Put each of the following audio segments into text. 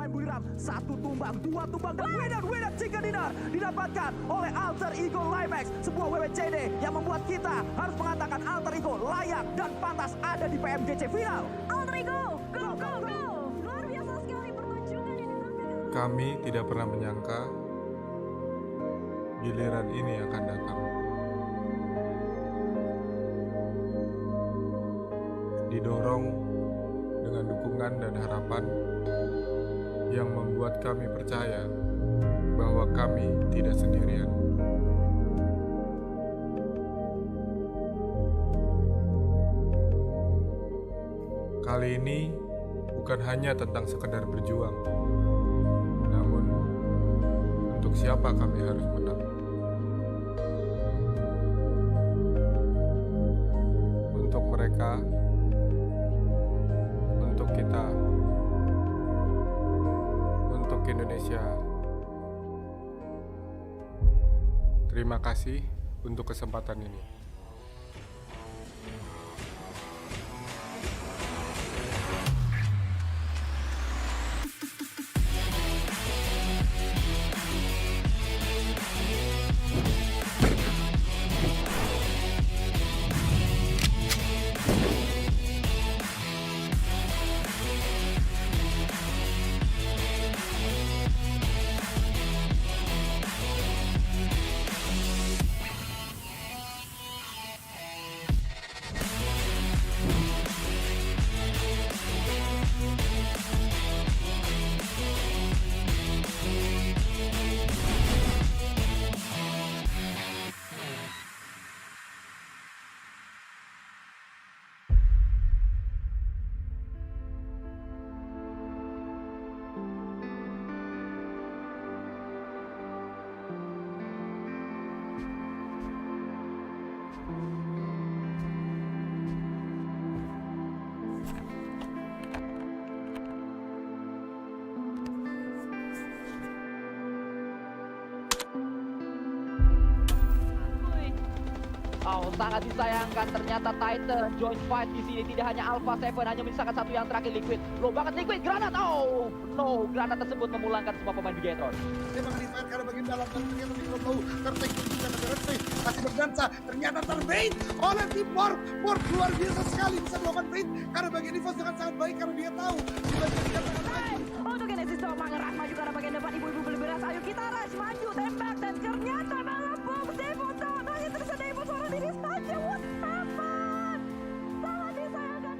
main buliram. 1 tumbang, 2 tumbang, dan winner chicken dinner didapatkan oleh Alter Ego Limax. Sebuah WWCD yang membuat kita harus mengatakan Alter Ego layak dan pantas ada di PMGC final. Alter Ego, go, go, go! Luar biasa sekali pertunjukan yang ditampilkan. Kami tidak pernah menyangka giliran ini akan datang. Didorong dengan dukungan dan harapan yang membuat kami percaya bahwa kami tidak sendirian. Kali ini bukan hanya tentang sekedar berjuang, namun untuk siapa kami harus menang. Untuk mereka, untuk kita, untuk Indonesia. Terima kasih untuk kesempatan ini. Oh, sangat disayangkan ternyata Titan join fight di sini. Tidak hanya Alpha 7, hanya menyisakan satu yang terakhir Liquid. Low banget Liquid, granat. Oh no, granat tersebut memulangkan semua pemain Bigetron. Memang di fire karena bagian dalam dan ternyata di belum tahu tertek juga ada masih berdansa. Ternyata terbait oleh tim Warp. Warp luar biasa sekali bisa melakukan bait karena bagian defense dengan sangat baik karena dia tahu di bagian depan Untuk Genesis Doma ngeras maju ke arah bagian depan. Ibu-ibu beli beras, ayo kita rush maju tembak dan ternyata malah box Devo down. Masih terus ada Devo seorang diri saja. What happened? Sangat disayangkan.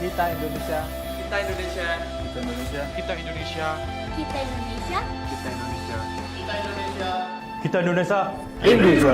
Kita Indonesia. Kita Indonesia. Kita Indonesia. Kita Indonesia. Kita Indonesia. Kita Indonesia. Kita Indonesia. Kita Indonesia. Indonesia.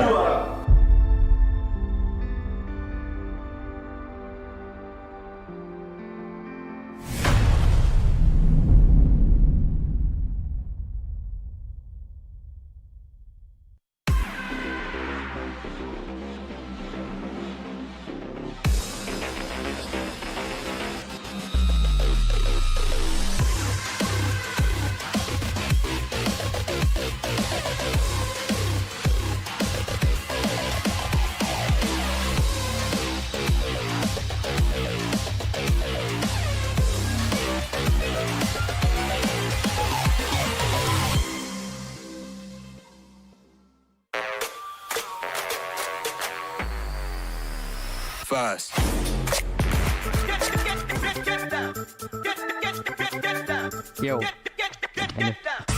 Fast. Yo.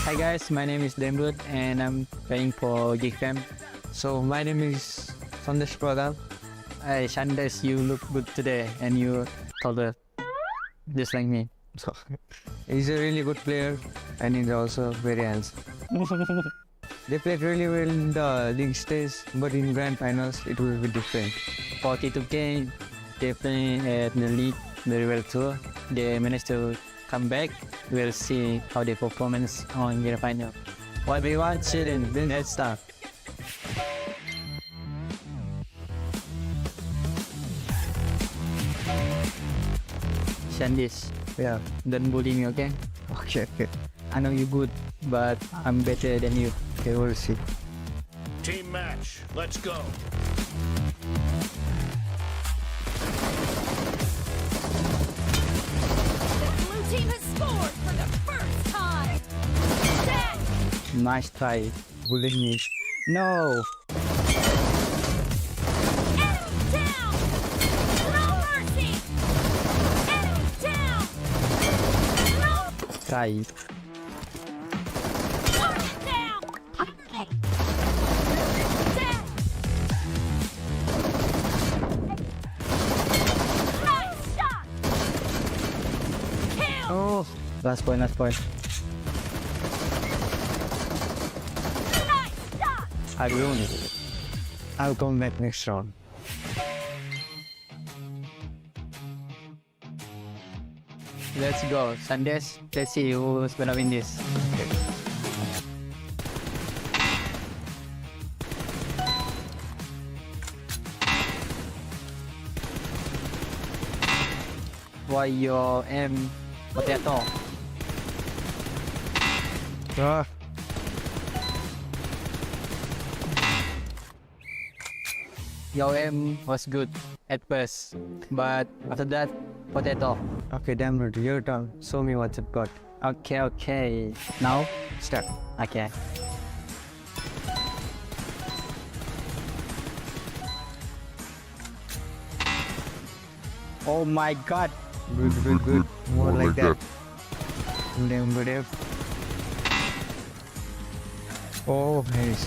Hi guys, my name is Dembut and I'm playing for Geekfam. So my name is Sandesh Pradhan. Hey Sandesh, you look good today and you taller, just like me. So He's a really good player and he's also very handsome. They played really well in the league stage, but in grand finals it will be different. 42K, they play at the league very well too. They managed to come back. We'll see how they performance on the final. What we want, chilling, then let's start. Shandis, yeah, don't bully me, okay? Okay, okay. I know you're good, but I'm better than you. Okay, we'll see. Team match, let's go. The blue team has scored for the first time. Set. Nice try, bullying me. No! Enemy down. No mercy. Enemy down. No. Try. Target down. Okay. Set. Nice shot. Kill. Oh! Last point, last point. Nice shot. I will. I'll come back next round. Let's go, Sandes. Let's see who's gonna win this. Why your M potato? Ah. Your M was good at first, but after that, potato. Okay, damn it, your turn. Show me what you've got. Okay, okay. Now, start. Okay. Oh my god. Good, good, good. More like that. Good. Oh, nice.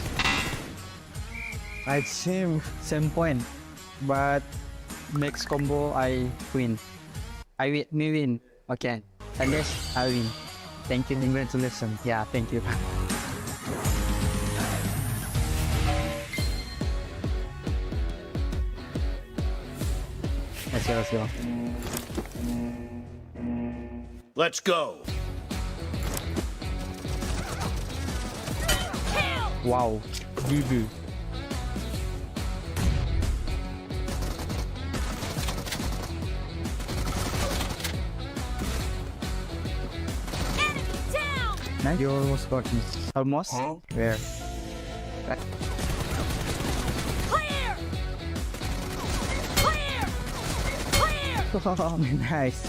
I same point, but next combo I win. Me win. Okay. And yes, I win. Thank you. Congratulations. Yeah, thank you. Let's go, let's go. Let's go. Kill. Wow. GG. Enemy down. Nice. You almost got me. Almost? Huh? Where? Clear. Clear. Clear. Oh, nice.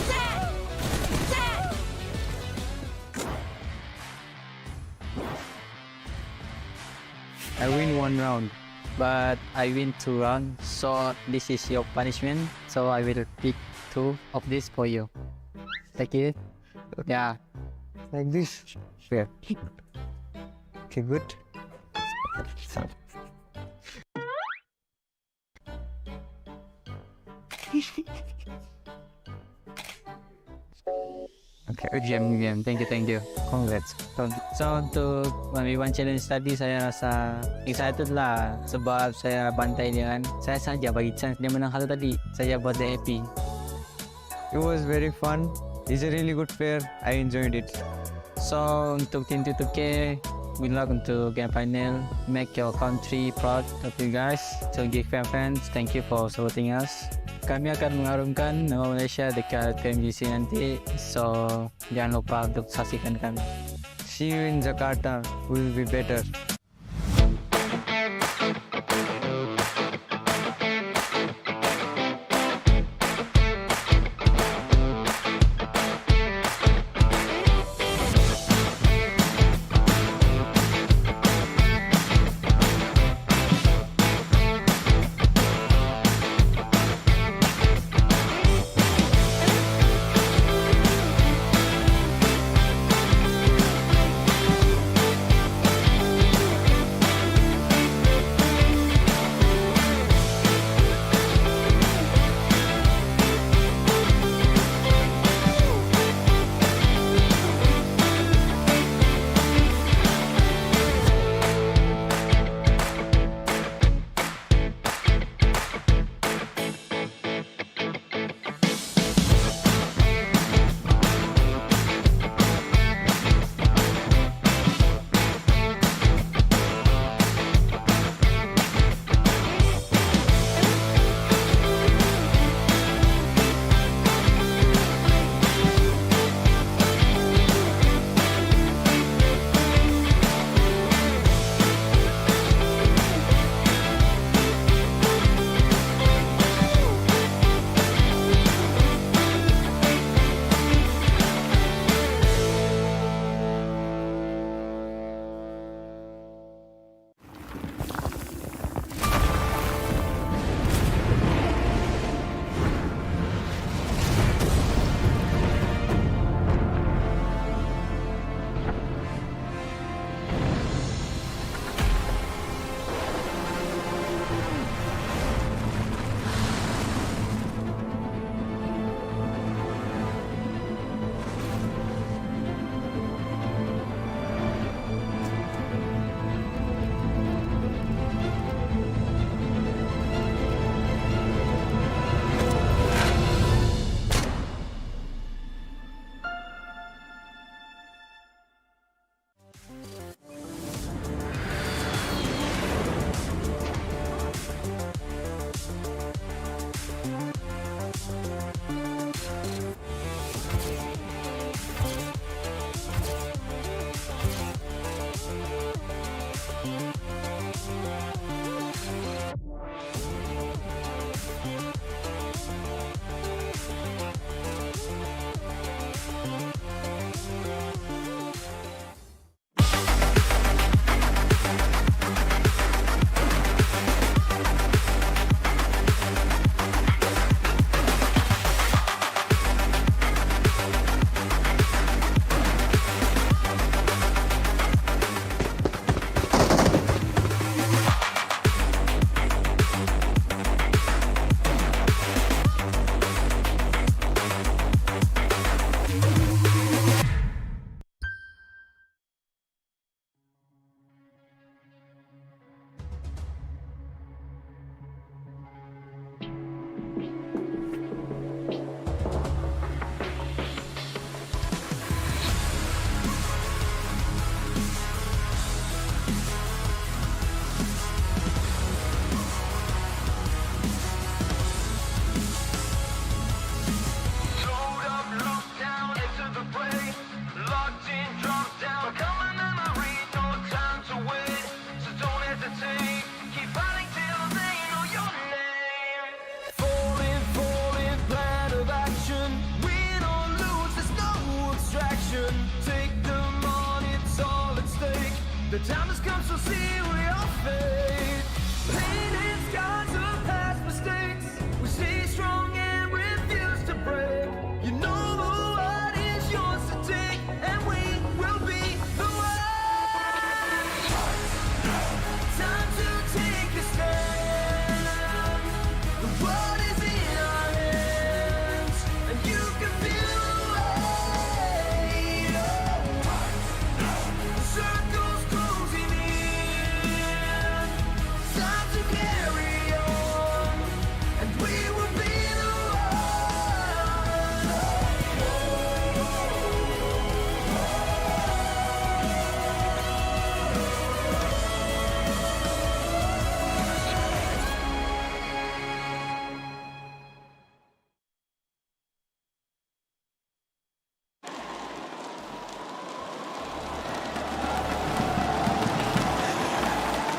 Set. Set. I win 1 round, but I win 2 rounds. So this is your punishment. So I will pick 2 of this for you. Take it. Yeah. Like this. Fair. Okay, good. Okay, game. Thank you. Congrats. So untuk 1v1 challenge tadi saya rasa excited lah sebab saya bantai dia kan. Saya saja bagi chance dia menang hal tadi. Saya buat dia happy. It was very fun. He's a really good player. I enjoyed it. So untuk tim 2K, good luck untuk game final. Make your country proud of you guys. So GFM fans, thank you for supporting us. Kami akan mengharumkan nama Malaysia dekat PMGC nanti. So jangan lupa untuk saksikan kami. See you in Jakarta. Will be better. The time has come, so seal your fate. Pain and scars of past mistakes. We stay strong and refuse to break. You know what is yours to take, and we will be the one. Time to take a stand. The world is in our hands, and you can feel the weight. Circles closing in. Time to carry on, and we will be the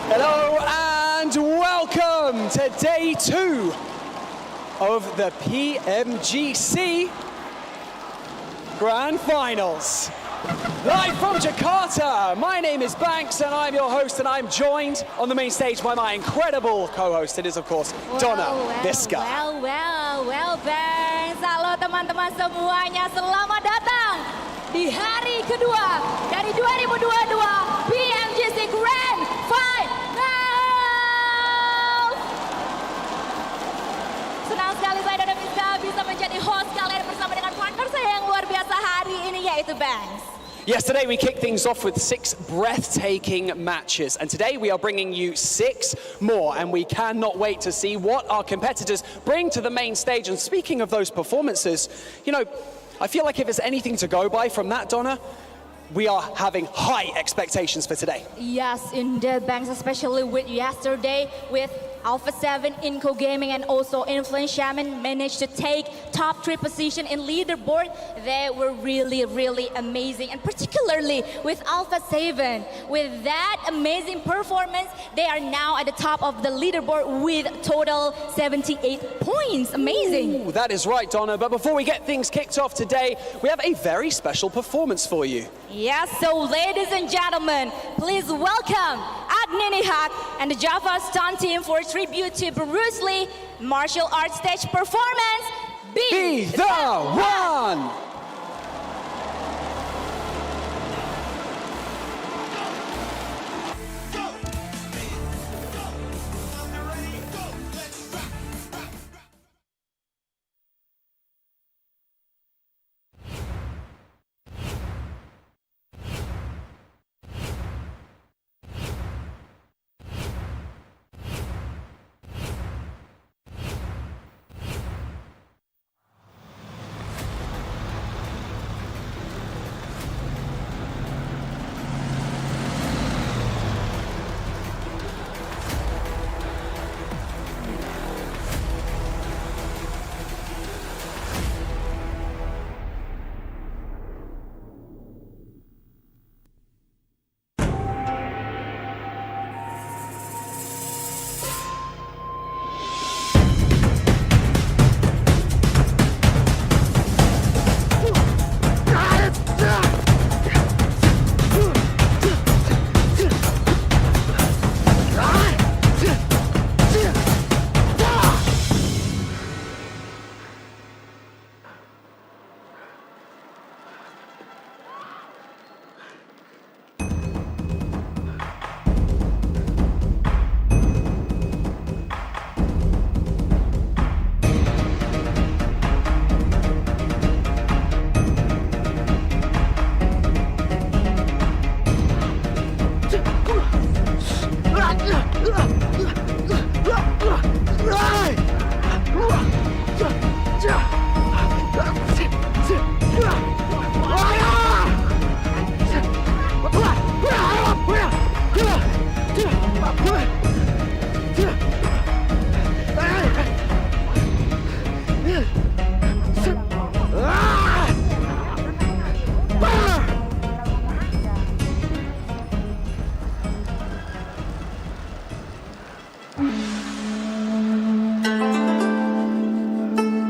Hello and welcome to day 2 of the PMGC Grand Finals. Live from Jakarta, my name is Banks and I'm your host, and I'm joined on the main stage by my incredible co-host. It is, of course, Donna Visca. Well, Banks. Halo teman-teman semuanya, selamat datang di hari kedua dari 2022 PMGC Grand Final. Senang sekali saya Donna Visca bisa menjadi host kalian bersama dengan partner saya yang luar biasa hari ini, yaitu Banks. Yesterday we kicked things off with 6 breathtaking matches, and today we are bringing you 6 more, and we cannot wait to see what our competitors bring to the main stage. And speaking of those performances, you know, I feel like if there's anything to go by from that, Donna, we are having high expectations for today. Yes, indeed, Banks, especially with yesterday with Alpha 7, Inco Gaming, and also Influence Shaman managed to take top 3 position in leaderboard. They were really, really amazing, and particularly with Alpha 7. With that amazing performance, they are now at the top of the leaderboard with total 78 points. Amazing. Ooh, that is right, Donna. But before we get things kicked off today, we have a very special performance for you. Yes, so ladies and gentlemen, please welcome Untitled Chapter and the Java Stunt Team for tribute to Bruce Lee martial arts stage performance. Be the one!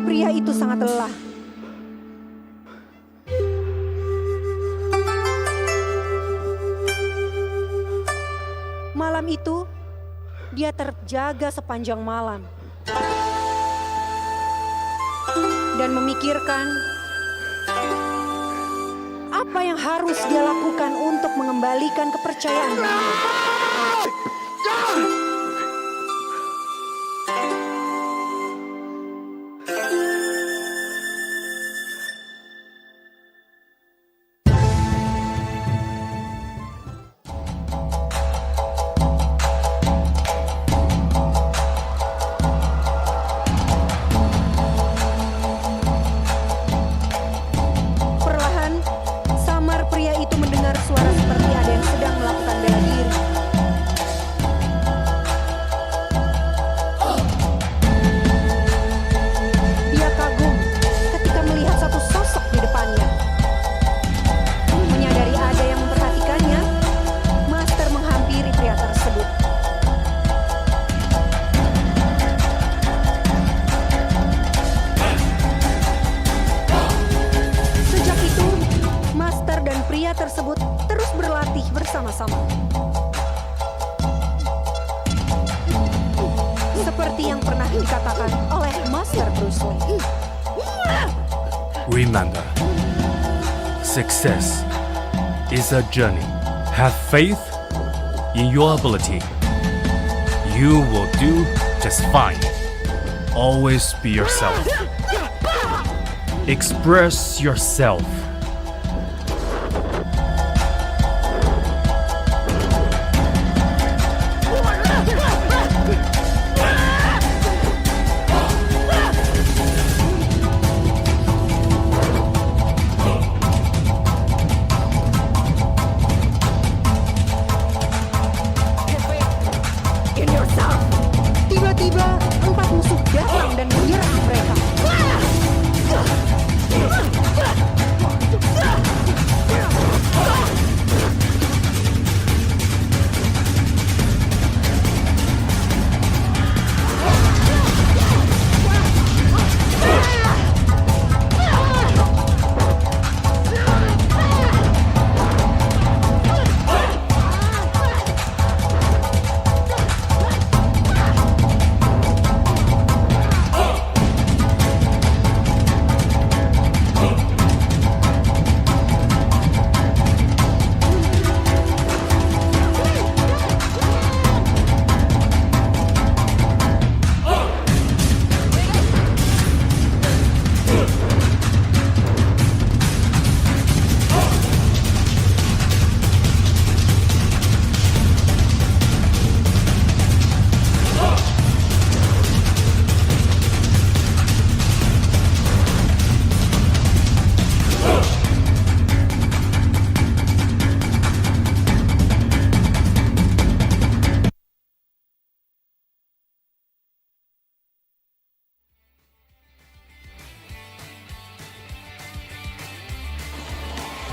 Pria itu sangat lelah. dia terjaga sepanjang malam. Dan memikirkan apa yang harus dia lakukan untuk mengembalikan kepercayaan diri. Perlahan, samar pria itu mendengar suara seperti ada yang sedang melakukan bela diri. Dia kagum ketika melihat satu sosok di depannya. Menyadari ada yang memperhatikannya, Master menghampiri pria tersebut. Sejak itu, Master dan pria tersebut terus berlatih bersama-sama. Seperti yang pernah dikatakan oleh Master Bruce Lee. Remember, success is a journey. Have faith in your ability. You will do just fine. Always be yourself. Express yourself. In yourself. Tiba-tiba, 4 musuh datang dan menyerang mereka.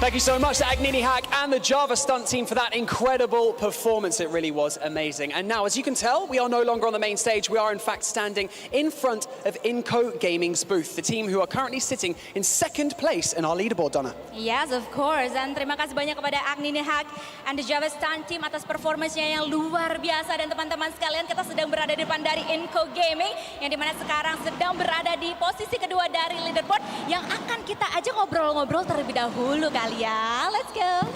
Thank you so much to Agnini Hack and the Java Stunt team for that incredible performance. It really was amazing. And now, as you can tell, we are no longer on the main stage. We are, in fact, standing in front of Inco Gaming's booth, the team who are currently sitting in second place in our leaderboard, Donna. Yes, of course. Dan terima kasih banyak kepada Agnini Hack and the Java Stunt team atas performance-nya yang luar biasa. Dan teman-teman sekalian, kita sedang berada di depan dari Inco Gaming, yang dimana sekarang sedang berada di posisi kedua dari leaderboard, yang akan kita ajak ngobrol-ngobrol terlebih dahulu kali ya. Let's go.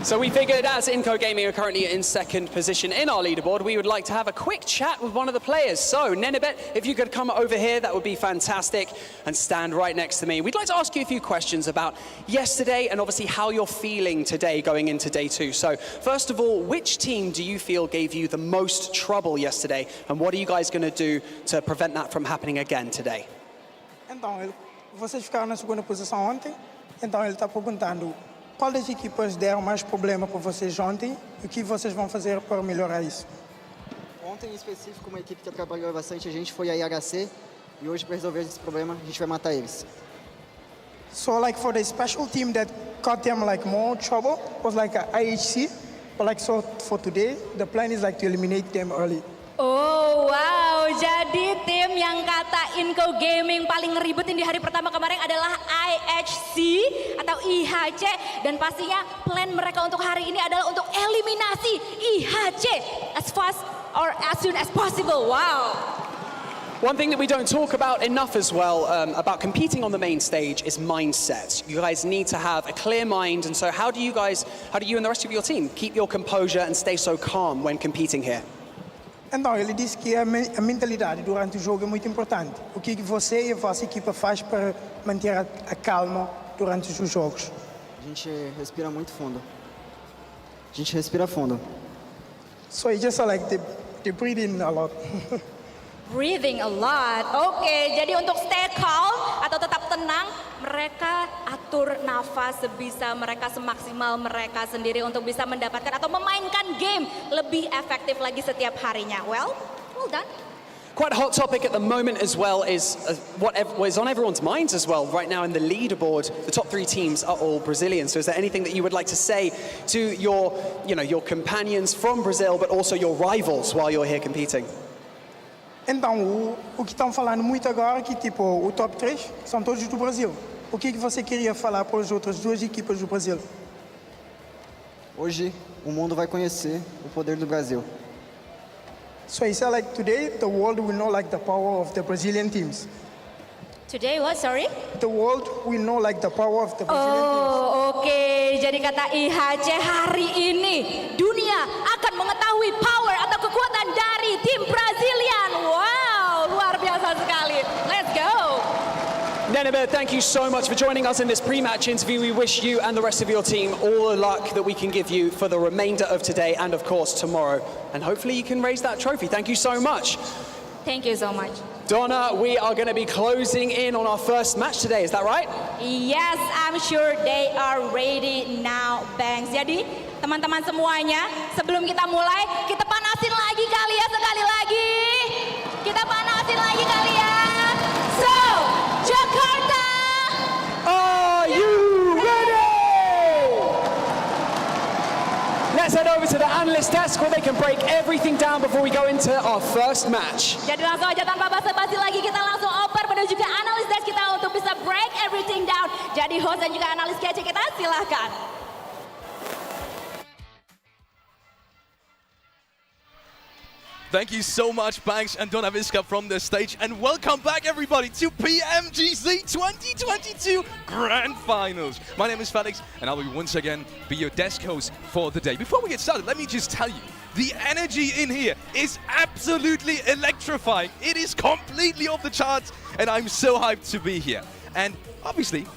So we figured, as Inco Gaming are currently in second position in our leaderboard, we would like to have a quick chat with one of the players. So, Nenebet, if you could come over here, that would be fantastic, and stand right next to me. We'd like to ask you a few questions about yesterday and obviously how you're feeling today going into day 2. So, first of all, which team do you feel gave you the most trouble yesterday, and what are you guys going to do to prevent that from happening again today? Então, vocês ficaram na segunda posição ontem, então ele está perguntando qual das equipas deram mais problema para vocês ontem e o que vocês vão fazer para melhorar isso. Ontem, em específico, uma equipe que trabalhou bastante a gente foi a IHC e hoje, para resolver esse problema, a gente vai matar eles. So, like, for the special team that got them, like, more trouble was, like, a IHC, but, like, so for today, the plan is, like, to eliminate them early. Oh wow, jadi tim yang kata Inco Gaming paling ngeribetin di hari pertama kemarin adalah IHC atau IHC. Dan pastinya plan mereka untuk hari ini adalah untuk eliminasi IHC as fast or as soon as possible. Wow. One thing that we don't talk about enough as well about competing on the main stage is mindset. You guys need to have a clear mind, and so how do you and the rest of your team keep your composure and stay so calm when competing here? Então, ele disse que a mentalidade durante o jogo é muito importante. O que você e a vossa equipa faz para manter a calma durante os jogos? A gente respira muito fundo. A gente respira fundo. So it's just like they breathe in a lot. Breathing a lot. Oke, jadi untuk stay calm atau tetap tenang, mereka atur nafas sebisa mereka, semaksimal mereka sendiri untuk bisa mendapatkan atau memainkan game lebih efektif lagi setiap harinya. Well done. Quite a hot topic at the moment as well is what is on everyone's minds as well. Right now in the leaderboard, the top 3 teams are all Brazilian. So is there anything that you would like to say to your companions from Brazil, but also your rivals while you're here competing? Então, o que estão falando muito agora é que tipo, o top 3 são todos do Brasil. O que você queria falar para as outras 2 equipas do Brasil? Hoje o mundo vai conhecer o poder do Brasil. So he said like today the world will know like the power of the Brazilian teams. Today what, sorry? The world will know like the power of the Brazilian teams. Oke. Jadi kata IHC hari ini dunia akan mengetahui power atau kekuatan dari tim Brazilian. Wow, luar biasa sekali. Let's go. Nenebe, thank you so much for joining us in this pre-match interview. We wish you and the rest of your team all the luck that we can give you for the remainder of today and of course tomorrow. And hopefully you can raise that trophy. Thank you so much. Thank you so much. Donna, we are going to be closing in on our first match today, is that right? Yes, I'm sure they are ready now, Banks. Jadi, teman-teman semuanya, sebelum kita mulai, kita panasin lagi kali ya, sekali lagi. Kita panasin lagi kali ya. So, Jakarta! Are you ready? Let's head over to the analyst desk where they can break everything down before we go into our first match. Jadi langsung aja tanpa basa-basi lagi, kita langsung oper menuju ke analis desk kita untuk bisa break everything down. Jadi host dan juga analis kece kita silahkan. Thank you so much, Banks and Donna Visca from the stage, and welcome back everybody to PMGC 2022 Grand Finals. My name is Felix, and I will once again be your desk host for the day. Before we get started, let me just tell you, the energy in here is absolutely electrifying. It is completely off the charts, and I'm so hyped to be here. And obviously,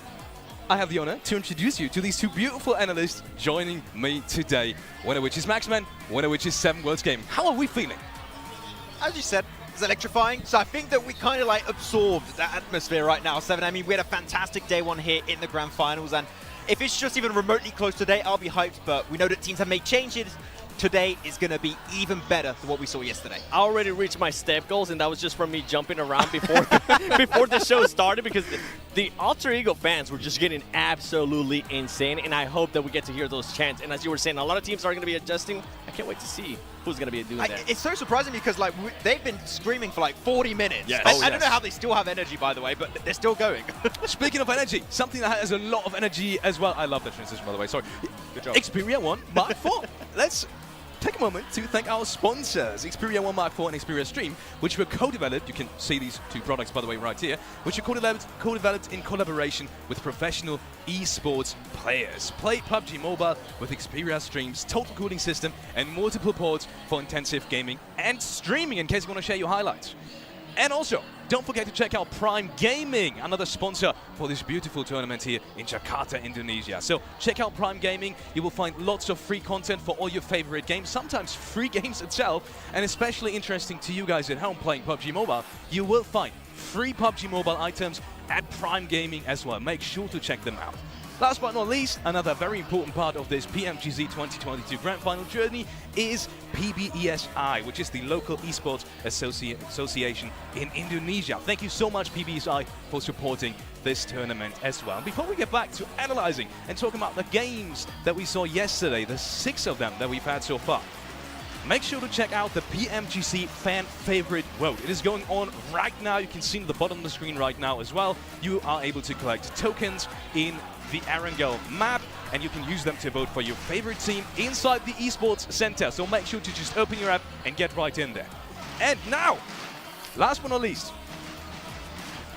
I have the honor to introduce you to these 2 beautiful analysts joining me today. One of which is Maxman, one of which is 7 Worlds Game. How are we feeling? As you said, it's electrifying. So I think that we kind of like absorbed that atmosphere right now, Seven. I mean, we had a fantastic day 1 here in the Grand Finals, and if it's just even remotely close today, I'll be hyped, but we know that teams have made changes. Today is going to be even better than what we saw yesterday. I already reached my step goals, and that was just from me jumping around before before the show started, because the Alter Ego fans were just getting absolutely insane, and I hope that we get to hear those chants. And as you were saying, a lot of teams are going to be adjusting. I can't wait to see who's going to be doing that. It's so surprising because like they've been screaming for like 40 minutes. Yes. I don't know how they still have energy, by the way, but they're still going. Speaking of energy, something that has a lot of energy as well. I love that transition, by the way. Sorry. Good job. Xperia 1 Mark 4. Let's take a moment to thank our sponsors, Xperia 1 Mark 4 and Xperia Stream, which were co-developed. You can see these 2 products, by the way, right here, which are co-developed in collaboration with professional esports players. Play PUBG Mobile with Xperia Stream's total cooling system and multiple ports for intensive gaming and streaming, in case you want to share your highlights. And also, don't forget to check out Prime Gaming, another sponsor for this beautiful tournament here in Jakarta, Indonesia. So check out Prime Gaming. You will find lots of free content for all your favorite games, sometimes free games itself, and especially interesting to you guys at home playing PUBG Mobile, you will find free PUBG Mobile items at Prime Gaming as well. Make sure to check them out. Last but not least, another very important part of this PMGC 2022 Grand Final journey is PBESI, which is the local esports association in Indonesia. Thank you so much, PBESI, for supporting this tournament as well. Before we get back to analyzing and talking about the games that we saw yesterday, the 6 of them that we've had so far, make sure to check out the PMGC Fan Favorite Vote. It is going on right now. You can see at the bottom of the screen right now as well. You are able to collect tokens in the Erangel map and you can use them to vote for your favorite team inside the esports center. So make sure to just open your app and get right in there. And now, last but not least,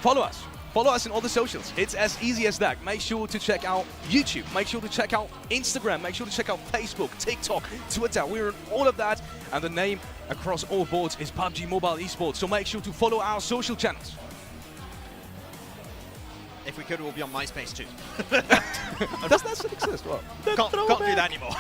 follow us. Follow us on all the socials. It's as easy as that. Make sure to check out YouTube. Make sure to check out Instagram. Make sure to check out Facebook, TikTok, Twitter. We're on all of that. And the name across all boards is PUBG Mobile Esports. So make sure to follow our social channels. If we could, we'll be on MySpace too. Does that still exist? Well, can't do that anymore.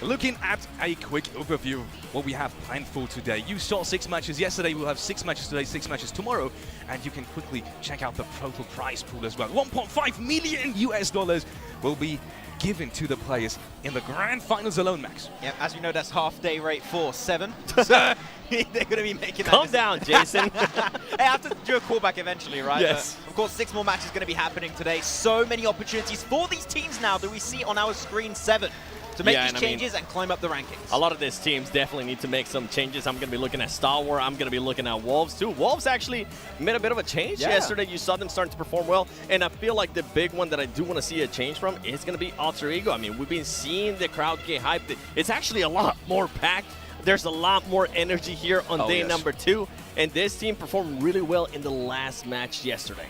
Looking at a quick overview of what we have planned for today. You saw 6 matches yesterday. We'll have 6 matches today, 6 matches tomorrow. And you can quickly check out the total prize pool as well. $1.5 million will be given to the players in the grand finals alone, Max. Yeah, as we know, that's half day rate for 7. So they're going to be making that. Calm down, Jason. Hey, I have to do a callback eventually, right? Yes. Of course, 6 more matches going to be happening today. So many opportunities for these teams now that we see on our screen 7 to make these changes and climb up the rankings. A lot of these teams definitely need to make some changes. I'm going to be looking at Star Wars. I'm going to be looking at Wolves too. Wolves actually made a bit of a change yesterday. You saw them starting to perform well. And I feel like the big one that I do want to see a change from is going to be Alter Ego. I mean, we've been seeing the crowd get hyped. It's actually a lot more packed. There's a lot more energy here on day number 2. And this team performed really well in the last match yesterday.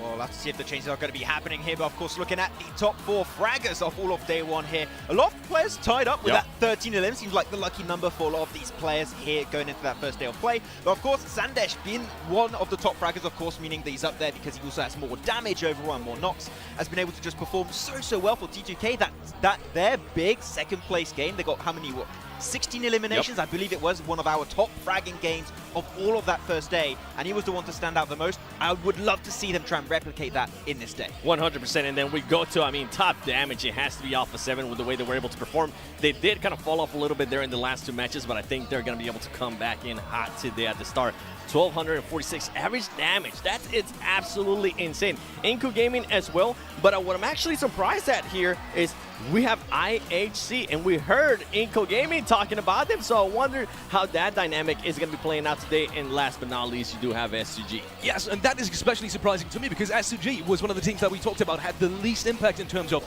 Well, we'll have to see if the changes are going to be happening here. But of course, looking at the top 4 fraggers of all of day 1 here. A lot of players tied up with that 13-11. Seems like the lucky number for a lot of these players here going into that first day of play. But of course, Sandesh being one of the top fraggers, of course, meaning that he's up there because he also has more damage overall and more knocks, has been able to just perform so well for T2K. That their big second place game, they got how many? 16 eliminations, I believe it was one of our top fragging games of all of that first day, and he was the one to stand out the most. I would love to see them try and replicate that in this day. 100%, and then we go to, I mean, top damage. It has to be Alpha 7 with the way they were able to perform. They did kind of fall off a little bit there in the last 2 matches, but I think they're going to be able to come back in hot today at the start. 1,246 average damage. It's absolutely insane. Inku Gaming as well, but what I'm actually surprised at here is we have IHC, and we heard Inco Gaming talking about them, so I wonder how that dynamic is going to be playing out today. And last but not least, you do have SCG. Yes, and that is especially surprising to me because SCG was one of the teams that we talked about had the least impact in terms of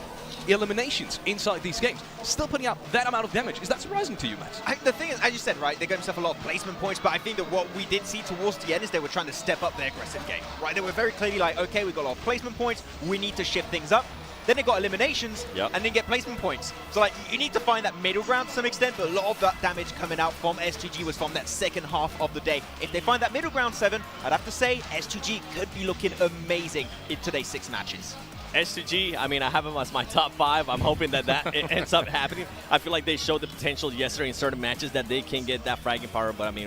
eliminations inside these games. Still putting out that amount of damage. Is that surprising to you, Max? The thing is, as you said, right, they got themselves a lot of placement points, but I think that what we did see towards the end is they were trying to step up their aggressive game, right? They were very clearly like, okay, we got a lot of placement points, we need to shift things up. Then they got eliminations, and then get placement points. So like, you need to find that middle ground to some extent, but a lot of that damage coming out from SGG was from that second half of the day. If they find that middle ground 7, I'd have to say SGG could be looking amazing in today's 6 matches. SCG, I mean, I have them as my top 5. I'm hoping that it ends up happening. I feel like they showed the potential yesterday in certain matches that they can get that fragging power, but I mean,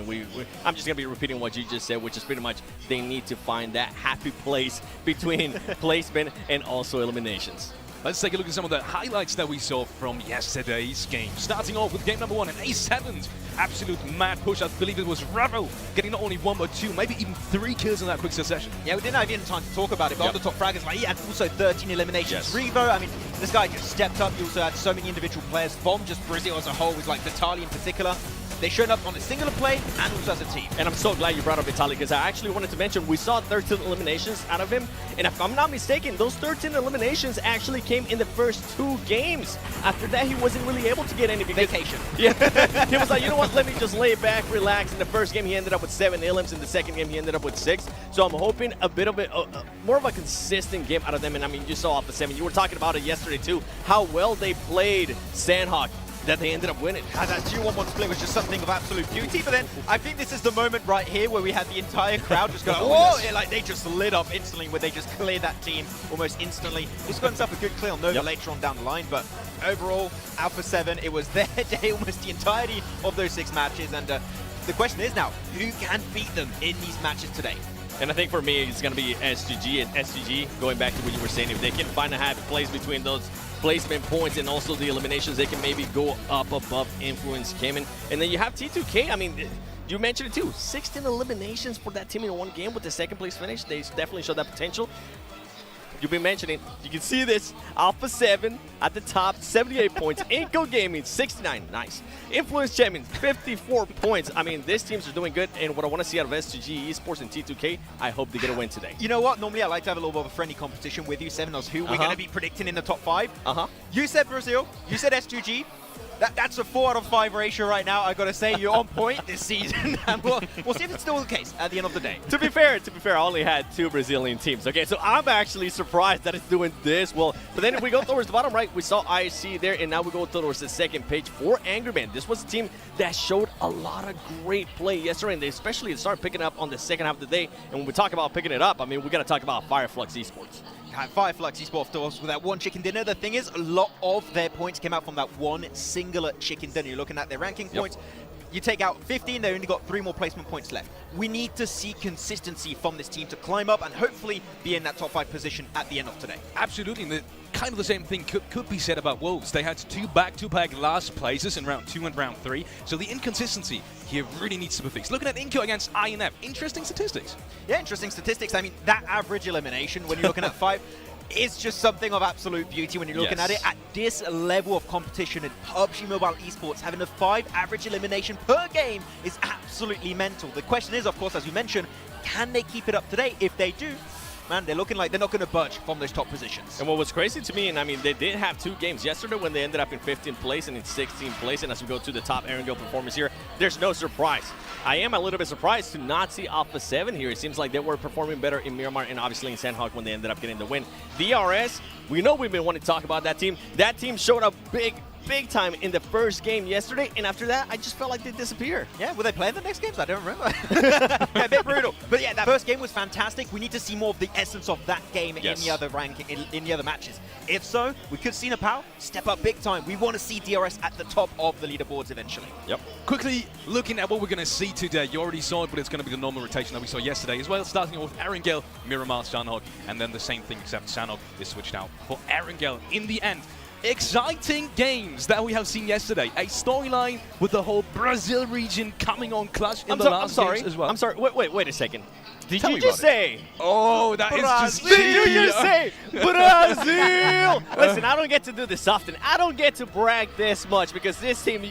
I'm just going to be repeating what you just said, which is pretty much they need to find that happy place between placement and also eliminations. Let's take a look at some of the highlights that we saw from yesterday's game. Starting off with game number 1, an A7's absolute mad push. I believe it was Ravo getting not only 1 but 2, maybe even 3 kills in that quick succession. Yeah, we didn't have even time to talk about it, but on the top fraggers, like, he had also 13 eliminations. Revo, I mean, this guy just stepped up. He also had so many individual players from just Brazil as a whole, with like Vitaly in particular. They showed up on a singular play and also as a team. And I'm so glad you brought up Vitaly, because I actually wanted to mention we saw 13 eliminations out of him. And if I'm not mistaken, those 13 eliminations actually came in the first 2 games. After that, he wasn't really able to get any. Vacation. Yeah. He was like, you know what, let me just lay back, relax. In the first game, he ended up with 7 elims. In the second game, he ended up with 6. So I'm hoping a bit of more of a consistent game out of them. And I mean, you saw Alpha 7. You were talking about it yesterday, too, how well they played Sandhawk, that they ended up winning. And that 2-1-1 split was just something of absolute beauty. But then I think this is the moment right here where we had the entire crowd just go, whoa! Yeah, like they just lit up instantly, where they just cleared that team almost instantly. He's got himself a good clear on Nova later on down the line. But overall, Alpha 7, it was their day almost the entirety of those 6 matches. And the question is now, who can beat them in these matches today? And I think for me, it's going to be SGG. And SGG, going back to what you were saying, if they can find a happy place between those placement points and also the eliminations, they can maybe go up above Influence Cayman. And then you have T2K. I mean, you mentioned it too. 16 eliminations for that team in 1 game with the 2nd place finish. They definitely showed that potential. you've been mentioning. You can see this. Alpha 7 at the top, 78 points. Inco Gaming, 69. Nice. Influence Champion, 54 points. I mean, these teams are doing good. And what I want to see out of S2G Esports and T2K, I hope they get a win today. You know what? Normally I like to have a little bit of a friendly competition with you, Sevenos, who we're going to be predicting in the top 5. You said Brazil. You said S2G. That's a 4 out of 5 ratio right now. I gotta say, you're on point this season, and we'll see if it's still the case at the end of the day. To be fair, I only had 2 Brazilian teams. Okay, so I'm actually surprised that it's doing this well. But then if we go towards the bottom right, we saw IC there, and now we go towards the second page for Angry Man. This was a team that showed a lot of great play yesterday, and they especially started picking up on the second half of the day. And when we talk about picking it up, I mean, we gotta talk about Fireflux Esports. Fireflux Esports, of course, with that one chicken dinner. The thing is, a lot of their points came out from that one singular chicken dinner. You're looking at their ranking points. You take out 15, they only got 3 more placement points left. We need to see consistency from this team to climb up and hopefully be in that top 5 position at the end of today. Absolutely. And kind of the same thing could be said about Wolves. They had 2 back-to-back last places in round 2 and round 3. So the inconsistency here really needs to be fixed. Looking at Inco against INF, interesting statistics. Yeah, interesting statistics. I mean, that average elimination when you're looking at 5 is just something of absolute beauty when you're looking at it. At this level of competition in PUBG Mobile Esports, having a 5 average elimination per game is absolutely mental. The question is, of course, as you mentioned, can they keep it up today? If they do, man, they're looking like they're not going to budge from those top positions. And what was crazy to me, and I mean, they did have 2 games yesterday when they ended up in 15th place and in 16th place. And as we go to the top Erangel performance here, there's no surprise. I am a little bit surprised to not see Alpha 7 here. It seems like they were performing better in Miramar and obviously in Sandhawk when they ended up getting the win. DRS, we know we've been wanting to talk about that team. That team showed up big time in the first game yesterday, and after that, I just felt like they disappeared. Yeah, were they playing the next games? I don't remember. Yeah, a bit brutal. But yeah, that first game was fantastic. We need to see more of the essence of that game in the other ranking, in the other matches. If so, we could see Nepal step up big time. We want to see DRS at the top of the leaderboards eventually. Yep. Quickly looking at what we're going to see today. You already saw it, but it's going to be the normal rotation that we saw yesterday as well. Starting off with Erangel, Miramar, Sandhawk, and then the same thing except Sandhawk is switched out for Erangel in the end. Exciting games that we have seen yesterday. A storyline with the whole Brazil region coming on clutch in the last games as well. I'm sorry. Wait a second. Did Tell you me just about say? Oh, that is just. Did you just say Brazil? Listen, I don't get to do this often. I don't get to brag this much because this team,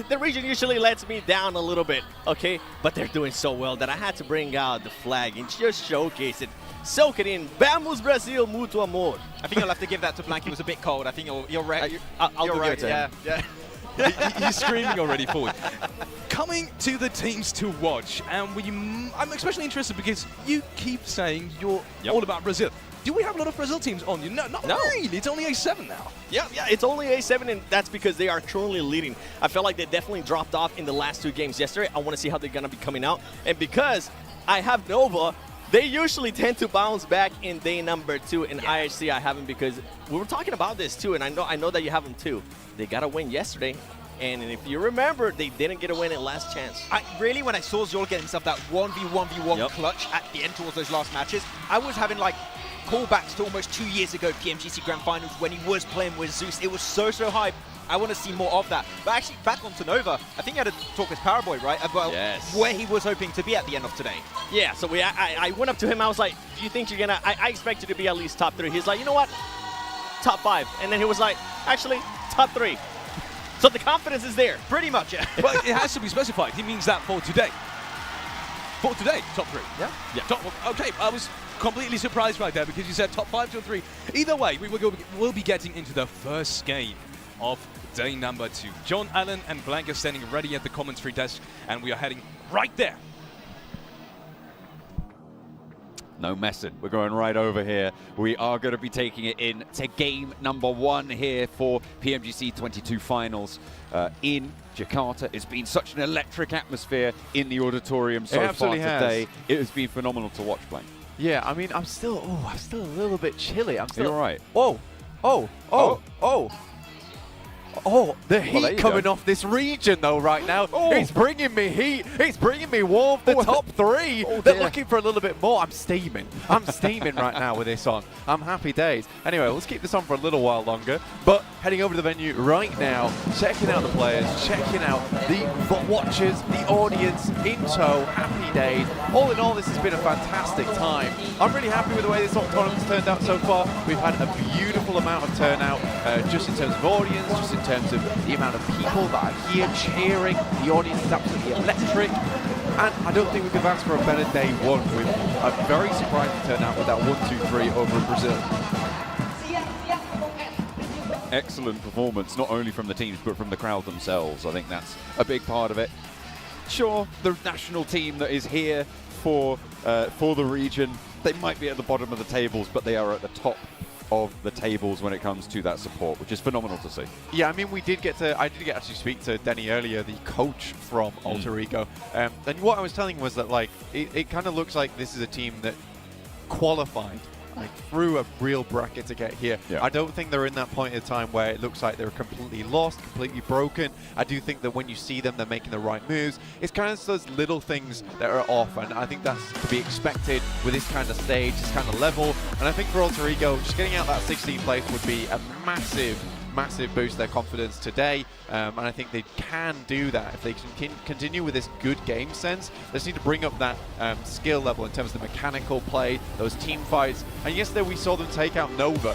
the region usually lets me down a little bit, okay? But they're doing so well that I had to bring out the flag and just showcase it. Soak it in. Vamos Brasil, muito amor. I think you'll have to give that to Blanky. It was a bit cold. I think you're right. I'll you're give right. it to him. Yeah. He's screaming already forward. Coming to the teams to watch, and I'm especially interested because you keep saying you're all about Brazil. Do we have a lot of Brazil teams on you? No, not really. It's only A7 now. Yeah, it's only A7, and that's because they are currently leading. I felt like they definitely dropped off in the last 2 games yesterday. I want to see how they're going to be coming out. And because I have Nova, they usually tend to bounce back in day number 2. In IHC, I haven't because we were talking about this too, and I know that you have them too. They got a win yesterday, and if you remember, they didn't get a win at last chance. Really, when I saw Zol get himself that 1v1v1 clutch at the end towards those last matches, I was having like callbacks to almost 2 years ago PMGC Grand Finals when he was playing with Zeus. It was so hype. I want to see more of that. But actually, back onto Nova, I think I had a talk with Paraboy, right, about where he was hoping to be at the end of today. Yeah, so I went up to him, I was like, do you think you're going to, I expect you to be at least top 3. He's like, you know what, top 5. And then he was like, actually, top 3. So the confidence is there. Pretty much, yeah. Well, it has to be specified. He means that for today. For today, top 3. Yeah. Okay, I was completely surprised right there because you said top 5 to 3. Either way, we'll be getting into the first game of day number 2. John Allen and Blank are standing ready at the commentary desk, and we are heading right there. No messing. We're going right over here. We are going to be taking it in to game number 1 here for PMGC 22 finals in Jakarta. It's been such an electric atmosphere in the auditorium so far today. It has been phenomenal to watch, Blank. Yeah, I mean, I'm still a little bit chilly. I'm still. You're right. Oh, the heat coming off this region, though, right now. It's bringing me heat. It's bringing me warmth. The top 3. They're looking for a little bit more. I'm steaming. I'm steaming right now with this on. I'm happy days. Anyway, let's keep this on for a little while longer. But heading over to the venue right now, checking out the players, checking out the watchers, the audience in tow. Happy days. All in all, this has been a fantastic time. I'm really happy with the way this tournament's turned out so far. We've had a beautiful amount of turnout, just in terms of audience, just in terms of the amount of people that are here cheering. The audience is absolutely electric. And I don't think we could have asked for a better day one. With a very surprising turnout with that 1-2-3 over in Brazil. Excellent performance, not only from the teams, but from the crowd themselves. I think that's a big part of it. Sure, the national team that is here for the region, they might be at the bottom of the tables, but they are at the top of the tables when it comes to that support, which is phenomenal to see. Yeah, I mean, I did get to actually speak to Denny earlier, the coach from Alter Ego, and what I was telling him was that, like, it kind of looks like this is a team that qualified through a real bracket to get here. Yeah. I don't think they're in that point in time where it looks like they're completely lost, completely broken. I do think that when you see them, they're making the right moves. It's kind of those little things that are off, and I think that's to be expected with this kind of stage, this kind of level. And I think for Alter Ego, just getting out that 16th place would be a massive boost to their confidence today, and I think they can do that if they can continue with this good game sense. They just need to bring up that skill level in terms of the mechanical play, those team fights. And yesterday we saw them take out Nova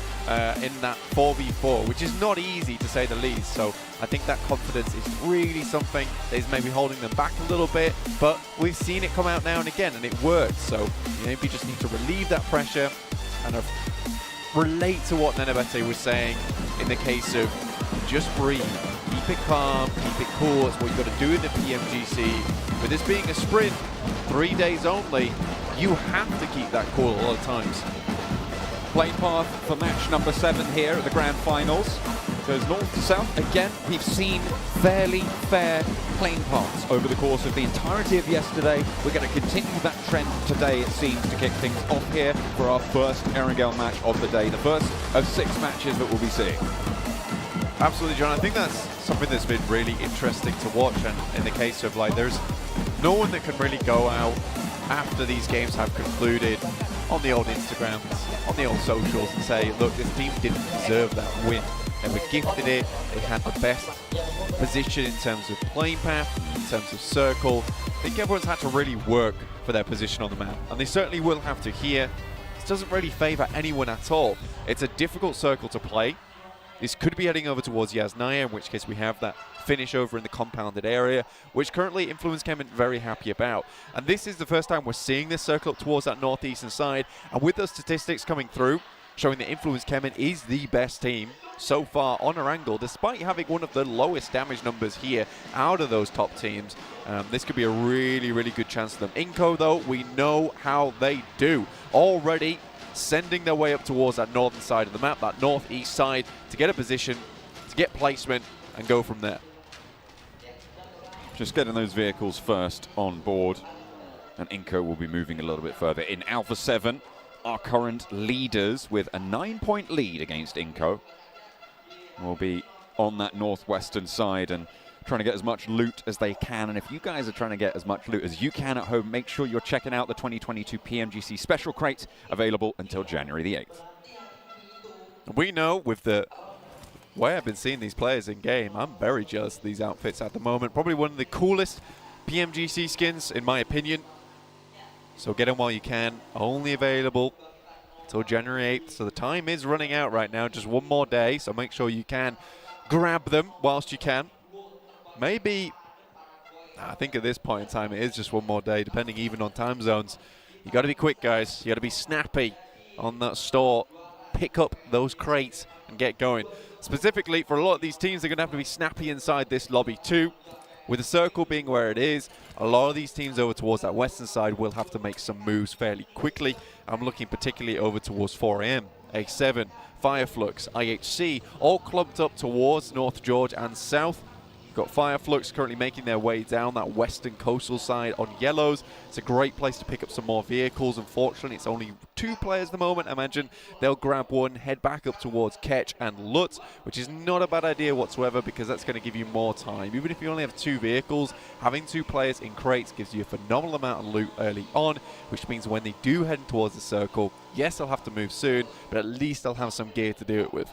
in that 4v4, which is not easy to say the least. So I think that confidence is really something that is maybe holding them back a little bit, but we've seen it come out now and again, and it works. So you maybe just need to relieve that pressure and relate to what Nenebete was saying in the case of just breathe, keep it calm, keep it cool. That's what you've got to do in the PMGC. With this being a sprint, 3 days only, you have to keep that cool a lot of times. Plane path for match number 7 here at the Grand Finals. Goes north to south. Again, we've seen fairly fair plane paths over the course of the entirety of yesterday. We're going to continue that trend today, it seems, to kick things off here for our first Erangel match of the day. The first of 6 matches that we'll be seeing. Absolutely, John. I think that's something that's been really interesting to watch. And in the case of, like, there's no one that can really go out after these games have concluded on the old Instagrams, on the old socials, and say, look, this team didn't deserve that win. They were gifted it. They had the best position in terms of playing path, in terms of circle. I think everyone's had to really work for their position on the map, and they certainly will have to here. This doesn't really favour anyone at all. It's a difficult circle to play. This could be heading over towards Yasnaya, in which case we have that finish over in the compounded area, which currently Influence came in very happy about. And this is the first time we're seeing this circle up towards that northeastern side, and with those statistics coming through, showing that Influence Kemen is the best team so far on Erangel, despite having one of the lowest damage numbers here out of those top teams. This could be a really, really good chance for them. Inco, though, we know how they do. Already sending their way up towards that northern side of the map, that northeast side, to get a position, to get placement, and go from there. Just getting those vehicles first on board, and Inco will be moving a little bit further. In Alpha 7, our current leaders with a 9-point lead against Inco will be on that northwestern side and trying to get as much loot as they can. And if you guys are trying to get as much loot as you can at home, make sure you're checking out the 2022 PMGC Special Crate, available until January the 8th. We know with the way I've been seeing these players in game, I'm very jealous of these outfits at the moment. Probably one of the coolest PMGC skins, in my opinion. So get them while you can. Only available until January 8th. So the time is running out right now. Just one more day. So make sure you can grab them whilst you can. Maybe, I think at this point in time, it is just one more day, depending even on time zones. You got to be quick, guys. You got to be snappy on that store. Pick up those crates and get going. Specifically, for a lot of these teams, they're going to have to be snappy inside this lobby too. With the circle being where it is, a lot of these teams over towards that western side will have to make some moves fairly quickly. I'm looking particularly over towards 4AM, A7, Fireflux, IHC, all clumped up towards North George and South. Got Fireflux currently making their way down that western coastal side on yellows. It's a great place to pick up some more vehicles. Unfortunately, it's only 2 players at the moment. I imagine they'll grab one, head back up towards Ketch and Lut, which is not a bad idea whatsoever because that's going to give you more time. Even if you only have 2 vehicles, having 2 players in crates gives you a phenomenal amount of loot early on, which means when they do head towards the circle, yes, they'll have to move soon, but at least they'll have some gear to do it with.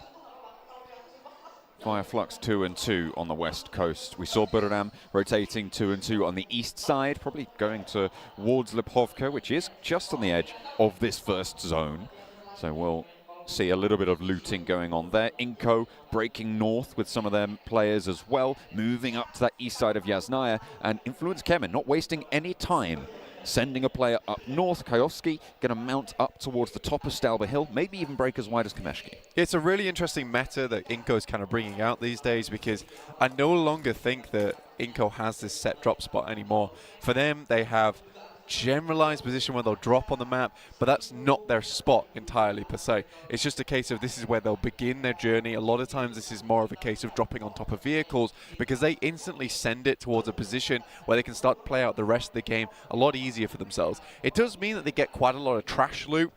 via Flux 2 and 2 on the west coast. We saw Buradam rotating 2 and 2 on the east side, probably going towards Lipovka, which is just on the edge of this first zone. So we'll see a little bit of looting going on there. Inko breaking north with some of their players as well, moving up to that east side of Yasnaya, and Influence Kemen not wasting any time, sending a player up north. Kajowski going to mount up towards the top of Stalber Hill, maybe even break as wide as Kameshki. It's a really interesting meta that Inko's kind of bringing out these days, because I no longer think that Inko has this set drop spot anymore. For them, they have generalized position where they'll drop on the map, but that's not their spot entirely per se. It's just a case of this is where they'll begin their journey. A lot of times this is more of a case of dropping on top of vehicles, because they instantly send it towards a position where they can start to play out the rest of the game a lot easier for themselves. It does mean that they get quite a lot of trash loot.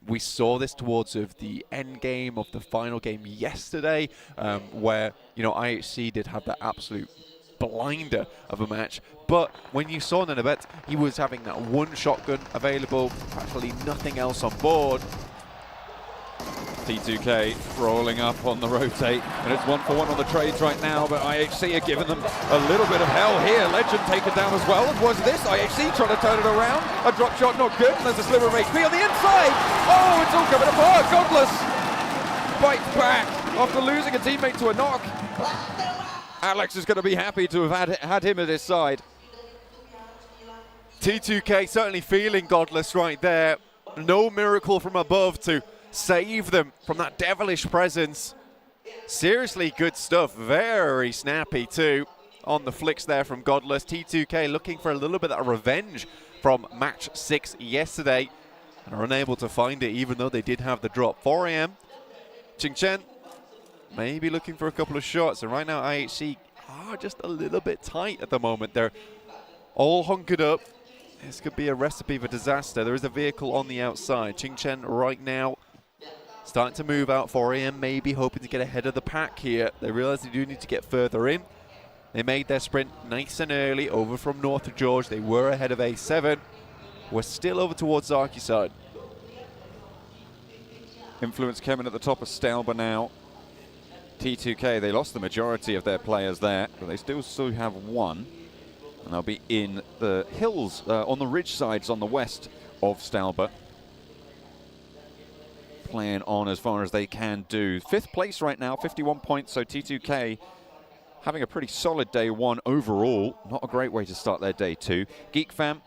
We saw this towards the end game of the final game yesterday, where, you know, IHC did have that absolute blinder of a match. But when you saw Nanabet, he was having that one shotgun available, practically nothing else on board. T2K rolling up on the rotate, and it's 1-for-1 on the trades right now, but IHC are giving them a little bit of hell here. Legend taken down as well. And was this IHC trying to turn it around? A drop shot, not good. And there's a sliver of HP on the inside. Oh, it's all coming apart. Godless bites back after losing a teammate to a knock. Alex is going to be happy to have had him at his side. T2K certainly feeling Godless right there. No miracle from above to save them from that devilish presence. Seriously good stuff. Very snappy too on the flicks there from Godless. T2K looking for a little bit of revenge from match 6 yesterday, and are unable to find it even though they did have the drop. 4 AM. Qingchen maybe looking for a couple of shots, and right now IHC are just a little bit tight at the moment. They're all hunkered up. This could be a recipe for disaster. There is a vehicle on the outside. Qingchen right now starting to move out. 4 AM maybe hoping to get ahead of the pack here. They realize they do need to get further in. They made their sprint nice and early over from north to George. They were ahead of A7. We're still over towards Zaki side. Influence Kemen at the top of Stalber now. T2K, they lost the majority of their players there, but they still have one. And they'll be in the hills, on the ridge sides on the west of Stalber. Playing on as far as they can do. 5th place right now, 51 points, so T2K having a pretty solid day 1 overall. Not a great way to start their day 2. Geek Fam,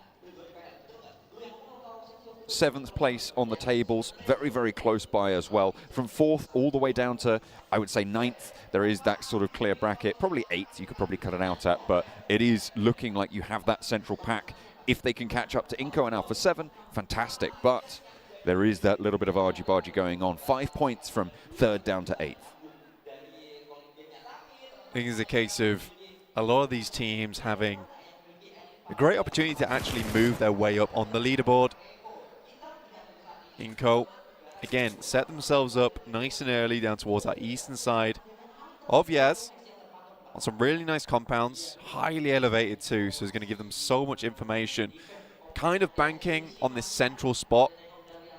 7th place on the tables, very, very close by as well. From 4th all the way down to, I would say, 9th, there is that sort of clear bracket. Probably 8th, you could probably cut it out at, but it is looking like you have that central pack. If they can catch up to Inko and Alpha 7, fantastic, but there is that little bit of argy-bargy going on. 5 points from 3rd down to 8th. I think it's a case of a lot of these teams having a great opportunity to actually move their way up on the leaderboard. Inko, again, set themselves up nice and early down towards that eastern side of Yaz on some really nice compounds, highly elevated too, so it's going to give them so much information. Kind of banking on this central spot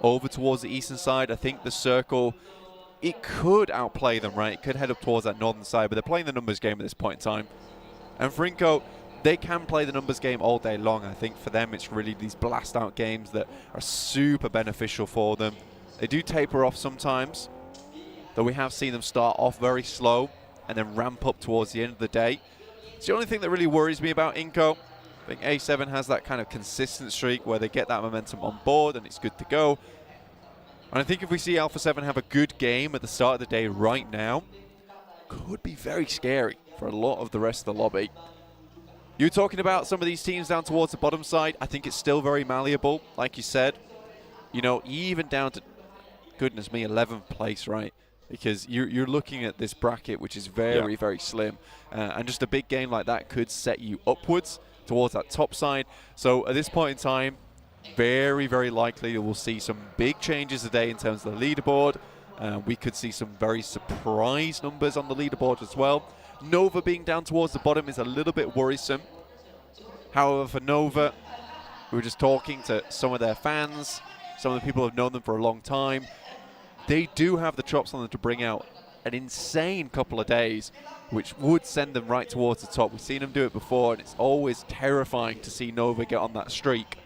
over towards the eastern side. I think the circle, it could outplay them, right? It could head up towards that northern side, but they're playing the numbers game at this point in time. And for Inko, they can play the numbers game all day long. I think for them, it's really these blast out games that are super beneficial for them. They do taper off sometimes, though we have seen them start off very slow and then ramp up towards the end of the day. It's the only thing that really worries me about Inko. I think A7 has that kind of consistent streak where they get that momentum on board and it's good to go. And I think if we see Alpha 7 have a good game at the start of the day right now, could be very scary for a lot of the rest of the lobby. You're talking about some of these teams down towards the bottom side. I think it's still very malleable, like you said. You know, even down to, goodness me, 11th place, right? Because you're looking at this bracket, which is very, very slim. And just a big game like that could set you upwards towards that top side. So at this point in time, very, very likely we'll see some big changes today in terms of the leaderboard. We could see some very surprise numbers on the leaderboard as well. Nova being down towards the bottom is a little bit worrisome. However, for Nova, we were just talking to some of their fans. Some of the people who have known them for a long time. They do have the chops on them to bring out an insane couple of days, which would send them right towards the top. We've seen them do it before, and it's always terrifying to see Nova get on that streak.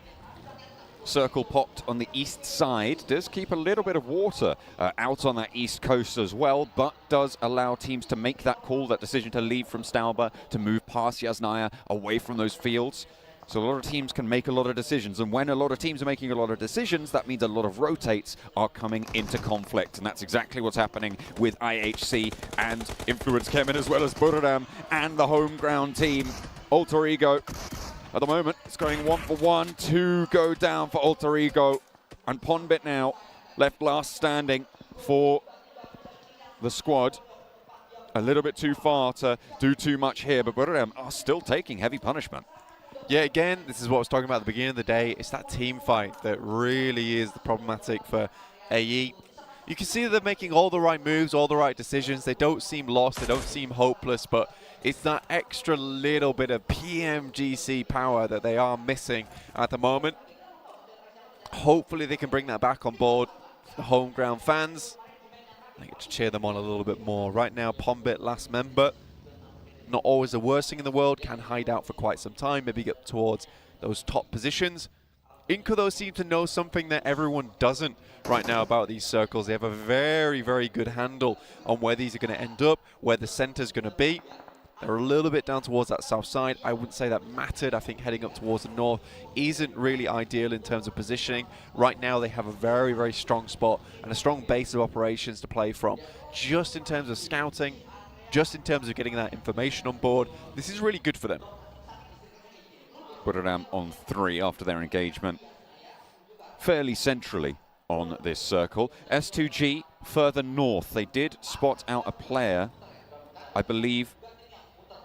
Circle popped on the east side, does keep a little bit of water out on that east coast as well, but does allow teams to make that call, that decision to leave from Stauber, to move past Yasnaya, away from those fields. So a lot of teams can make a lot of decisions, and when a lot of teams are making a lot of decisions, that means a lot of rotates are coming into conflict, and that's exactly what's happening with IHC and Influence Kemen, as well as Buradam and the home ground team. Alter Ego, at the moment, it's going 1 for 1, 2 go down for Alter Ego, and Ponbit now left last standing for the squad. A little bit too far to do too much here, but Buradam are still taking heavy punishment. Yeah, again, this is what I was talking about at the beginning of the day. It's that team fight that really is the problematic for AE. You can see that they're making all the right moves, all the right decisions. They don't seem lost, they don't seem hopeless, but it's that extra little bit of PMGC power that they are missing at the moment. Hopefully they can bring that back on board. The home ground fans, I get to cheer them on a little bit more. Right now, Ponbit, last member. Not always the worst thing in the world, can hide out for quite some time, maybe get towards those top positions. Inco, though, seem to know something that everyone doesn't right now about these circles. They have a very, very good handle on where these are going to end up, where the center's going to be. They're a little bit down towards that south side. I wouldn't say that mattered. I think heading up towards the north isn't really ideal in terms of positioning. Right now, they have a very, very strong spot and a strong base of operations to play from. Just in terms of scouting, just in terms of getting that information on board, this is really good for them. Buradam on 3 after their engagement, fairly centrally on this circle. S2G further north, they did spot out a player, I believe,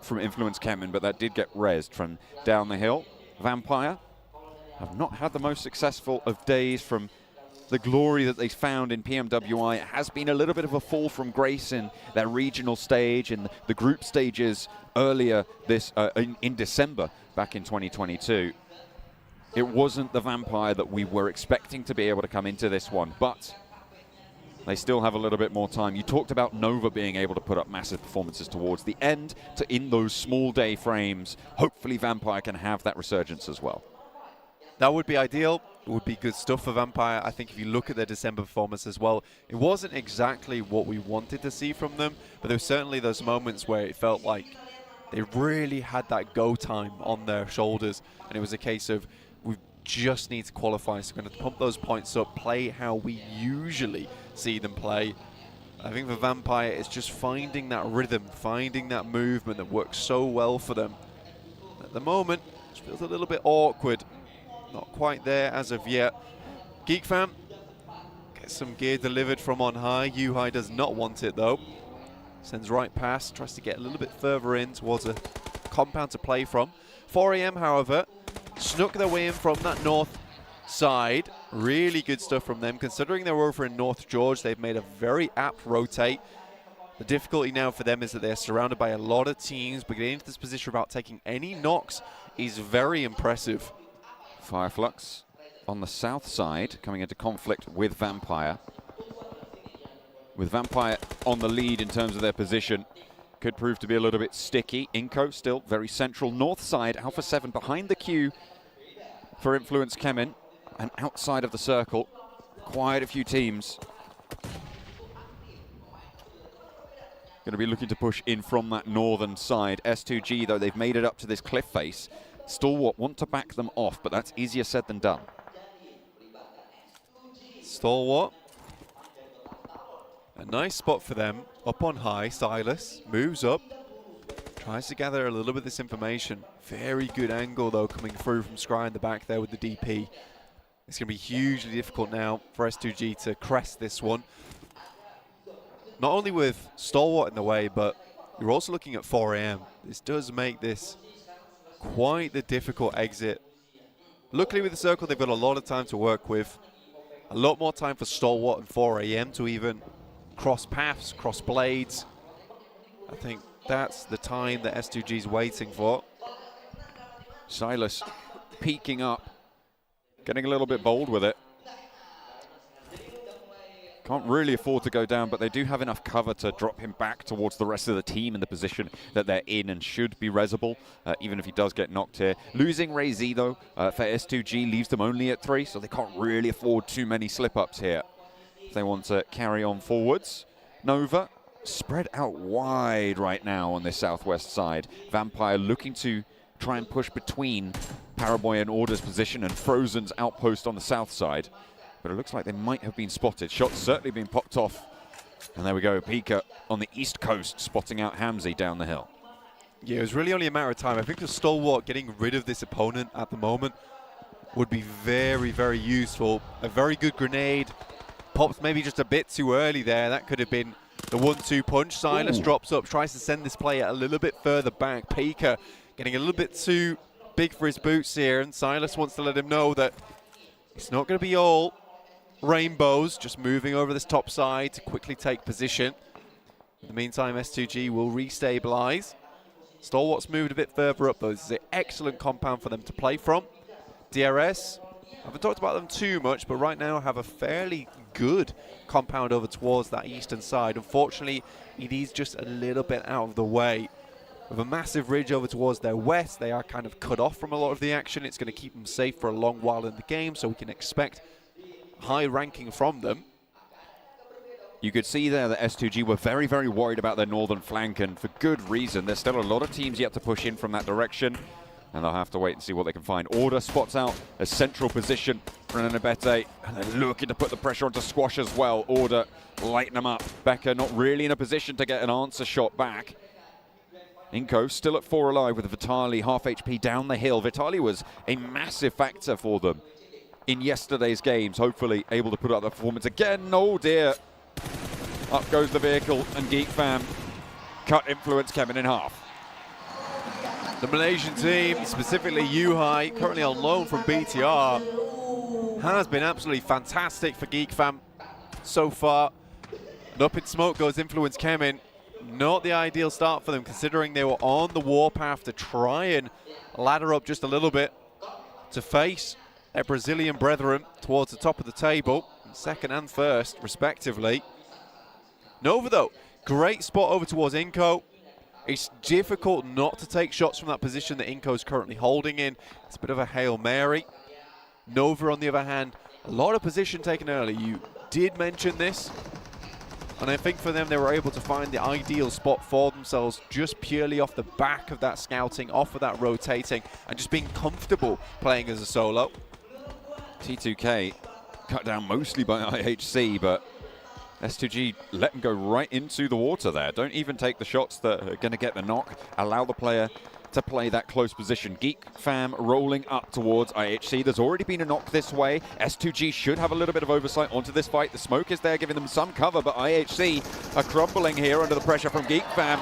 from Influence Kemen, but that did get rezzed from down the hill. Vampire have not had the most successful of days from the glory that they found in PMWI. It has been a little bit of a fall from grace in their regional stage and the group stages earlier this in December back in 2022. It wasn't the Vampire that we were expecting to be able to come into this one, but they still have a little bit more time. You talked about Nova being able to put up massive performances towards the end, in those small day frames. Hopefully Vampire can have that resurgence as well. That would be ideal. It would be good stuff for Vampire. I think if you look at their December performance as well, it wasn't exactly what we wanted to see from them, but there were certainly those moments where it felt like they really had that go time on their shoulders, and it was a case of, we just need to qualify, so we're going to pump those points up, play how we usually see them play. I think for Vampire, it's just finding that rhythm, finding that movement that works so well for them. At the moment, it feels a little bit awkward. Not quite there as of yet. Geek Fam gets some gear delivered from on high. Yuhai does not want it though. Sends right past, tries to get a little bit further in towards a compound to play from. 4AM, however, snuck their way in from that north side. Really good stuff from them. Considering they're over in North George, they've made a very apt rotate. The difficulty now for them is that they're surrounded by a lot of teams, but getting into this position without taking any knocks is very impressive. Fireflux on the south side, coming into conflict with Vampire. With Vampire on the lead in terms of their position, could prove to be a little bit sticky. Inco still very central. North side, Alpha 7 behind the queue for Influence Kemen, and outside of the circle, quite a few teams going to be looking to push in from that northern side. S2G, though, they've made it up to this cliff face. Stalwart want to back them off, but that's easier said than done. Stalwart. A nice spot for them. Up on high, Silas moves up. Tries to gather a little bit of this information. Very good angle, though, coming through from Scry in the back there with the DP. It's going to be hugely difficult now for S2G to crest this one. Not only with Stalwart in the way, but you're also looking at 4AM. This does make this quite the difficult exit. Luckily with the circle, they've got a lot of time to work with. A lot more time for Stalwart and 4AM to even cross paths, cross blades. I think that's the time that S2G is waiting for. Silas peeking up, getting a little bit bold with it. Can't really afford to go down, but they do have enough cover to drop him back towards the rest of the team in the position that they're in and should be resable, even if he does get knocked here. Losing Ray Z, though, for S2G leaves them only at 3, so they can't really afford too many slip-ups here if they want to carry on forwards. Nova spread out wide right now on this southwest side. Vampire looking to try and push between Paraboy and Order's position and Frozen's outpost on the south side. But it looks like they might have been spotted. Shots certainly being popped off. And there we go, Pika on the east coast, spotting out Hamzy down the hill. Yeah, it was really only a matter of time. I think the Stalwart getting rid of this opponent at the moment would be very, very useful. A very good grenade. Pops maybe just a bit too early there. That could have been the 1-2 punch. Silas drops up, tries to send this player a little bit further back. Pika getting a little bit too big for his boots here, and Silas wants to let him know that it's not going to be all rainbows, just moving over this top side to quickly take position. In the meantime, S2G will restabilize. Stalwart's moved a bit further up, though. This is an excellent compound for them to play from. DRS, I haven't talked about them too much, but right now have a fairly good compound over towards that eastern side. Unfortunately, it is just a little bit out of the way. With a massive ridge over towards their west, they are kind of cut off from a lot of the action. It's going to keep them safe for a long while in the game, so we can expect high ranking from them. You could see there that S2G were very, very worried about their northern flank, and for good reason. There's still a lot of teams yet to push in from that direction, and they'll have to wait and see what they can find. Order spots out a central position for Nanabete, and they're looking to put the pressure onto Squash as well. Order lighten them up. Becker not really in a position to get an answer shot back. Inko still at 4 alive with Vitali half HP down the hill. Vitali was a massive factor for them in yesterday's games, hopefully able to put up the performance again. Oh dear. Up goes the vehicle, and Geek Fam cut Influence Kevin in half. The Malaysian team, specifically Yuhai, currently on loan from BTR, has been absolutely fantastic for Geek Fam so far. And up in smoke goes Influence Kemin. Not the ideal start for them, considering they were on the warpath to try and ladder up just a little bit to face their Brazilian brethren towards the top of the table, second and first, respectively. Nova, though, great spot over towards Inko. It's difficult not to take shots from that position that Inko's currently holding in. It's a bit of a Hail Mary. Nova, on the other hand, a lot of position taken early. You did mention this, and I think for them, they were able to find the ideal spot for themselves just purely off the back of that scouting, off of that rotating, and just being comfortable playing as a solo. T2K cut down mostly by IHC, but S2G let them go right into the water there. Don't even take the shots that are going to get the knock. Allow the player to play that close position. Geek Fam rolling up towards IHC. There's already been a knock this way. S2G should have a little bit of oversight onto this fight. The smoke is there giving them some cover, but IHC are crumbling here under the pressure from Geek Fam.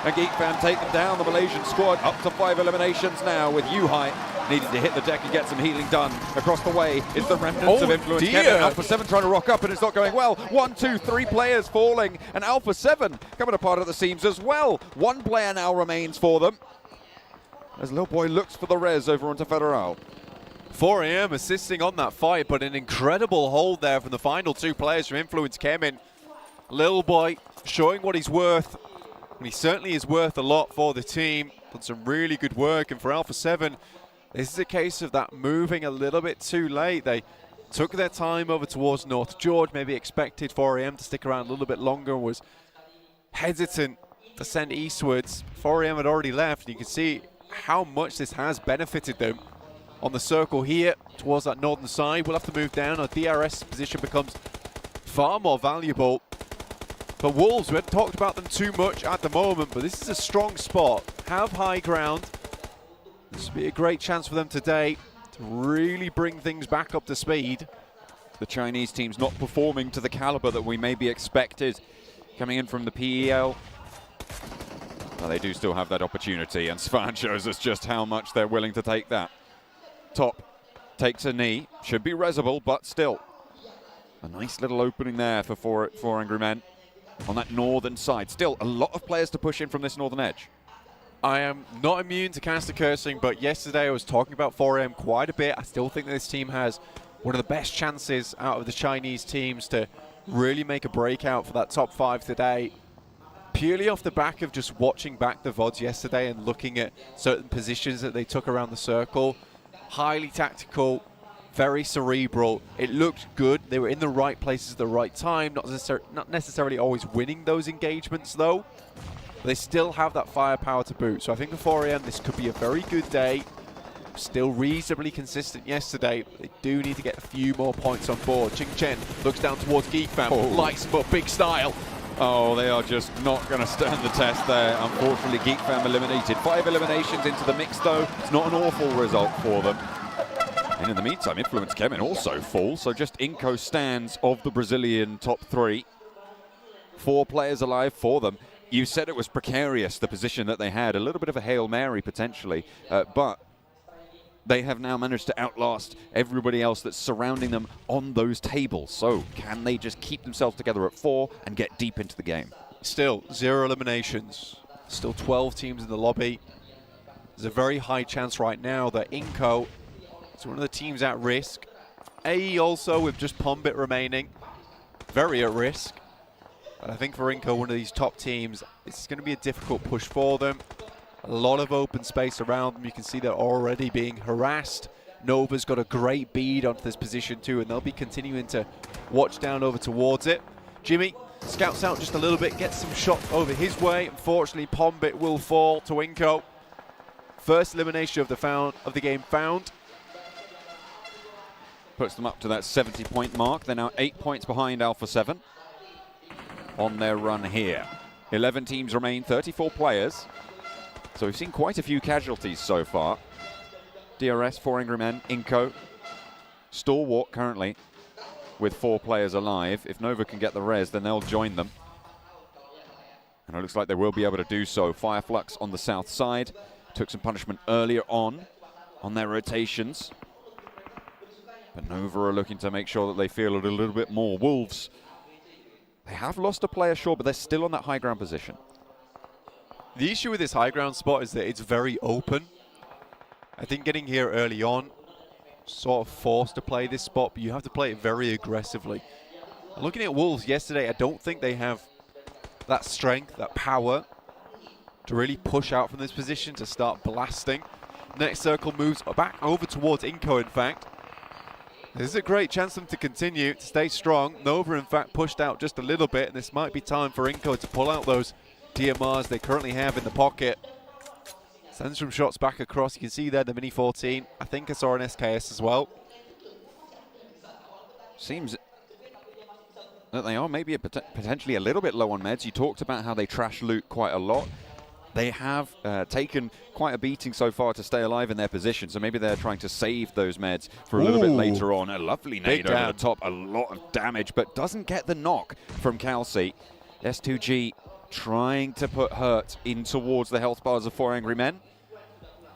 And Geek Fam take them down. The Malaysian squad up to 5 eliminations now, with Yuhai needing to hit the deck and get some healing done. Across the way is the remnants of Influence. Kevin, Alpha 7 trying to rock up, and it's not going well. 1, 2, 3 players falling, and Alpha 7 coming apart at the seams as well. One player now remains for them, as Lil Boy looks for the res over onto Federal. 4AM assisting on that fight, but an incredible hold there from the final 2 players from Influence Kemin. Lil Boy showing what he's worth, and he certainly is worth a lot for the team. Done some really good work, and for Alpha 7, this is a case of that moving a little bit too late. They took their time over towards North George, maybe expected 4AM to stick around a little bit longer, and was hesitant to send eastwards. 4AM had already left, and you can see how much this has benefited them on the circle here towards that northern side. We'll have to move down. Our DRS position becomes far more valuable. But Wolves, we haven't talked about them too much at the moment, but this is a strong spot. Have high ground. This will be a great chance for them today to really bring things back up to speed. The Chinese team's not performing to the caliber that we maybe expected coming in from the PEL. Well, they do still have that opportunity, and Svan shows us just how much they're willing to take that. Top takes a knee, should be resable, but still. A nice little opening there for four Angry Men on that northern side. Still, a lot of players to push in from this northern edge. I am not immune to caster cursing, but yesterday I was talking about 4AM quite a bit. I still think that this team has one of the best chances out of the Chinese teams to really make a breakout for that top 5 today. Purely off the back of just watching back the VODs yesterday and looking at certain positions that they took around the circle. Highly tactical, very cerebral. It looked good. They were in the right places at the right time. Not necessarily always winning those engagements though. But they still have that firepower to boot. So I think for 4AM this could be a very good day. Still reasonably consistent yesterday. They do need to get a few more points on board. Ching Chen looks down towards Geekfam. Lights him up, big style. Oh, they are just not going to stand the test there. Unfortunately, Geekfam eliminated. 5 eliminations into the mix, though. It's not an awful result for them. And in the meantime, Influence Kevin also full, so just Inco stands of the Brazilian top 3. 4 players alive for them. You said it was precarious, the position that they had. A little bit of a Hail Mary, potentially. But they have now managed to outlast everybody else that's surrounding them on those tables. So can they just keep themselves together at 4 and get deep into the game? Still 0 eliminations. Still 12 teams in the lobby. There's a very high chance right now that Inco is one of the teams at risk. AE also with just Pombit remaining. Very at risk. But I think for Inco, one of these top teams, it's going to be a difficult push for them. A lot of open space around them. You can see they're already being harassed. Nova's got a great bead onto this position too, and they'll be continuing to watch down over towards it. Jimmy scouts out just a little bit, gets some shots over his way. Unfortunately, Pombit will fall to Inco. First elimination of the game found. Puts them up to that 70-point mark. They're now 8 points behind Alpha 7 on their run here. 11 teams remain, 34 players. So we've seen quite a few casualties so far. DRS, 4 Angry Men, Inco, Stalwart currently with 4 players alive. If Nova can get the res, then they'll join them. And it looks like they will be able to do so. Fireflux on the south side. Took some punishment earlier on their rotations. But Nova are looking to make sure that they feel it a little bit more. Wolves, they have lost a player, sure, but they're still on that high ground position. The issue with this high ground spot is that it's very open. I think getting here early on, sort of forced to play this spot, but you have to play it very aggressively. And looking at Wolves yesterday, I don't think they have that strength, that power to really push out from this position to start blasting. Next circle moves back over towards Inco, in fact. This is a great chance for them to continue, to stay strong. Nova, in fact, pushed out just a little bit, and this might be time for Inco to pull out those DMRs they currently have in the pocket. Sends some shots back across. You can see there the Mini 14. I think I saw an SKS as well. Seems that they are maybe potentially a little bit low on meds. You talked about how they trash loot quite a lot. They have taken quite a beating so far to stay alive in their position, so maybe they're trying to save those meds for a little bit later on. A lovely nade over the top, a lot of damage, but doesn't get the knock from Calci. S2G trying to put hurt in towards the health bars of 4 Angry Men.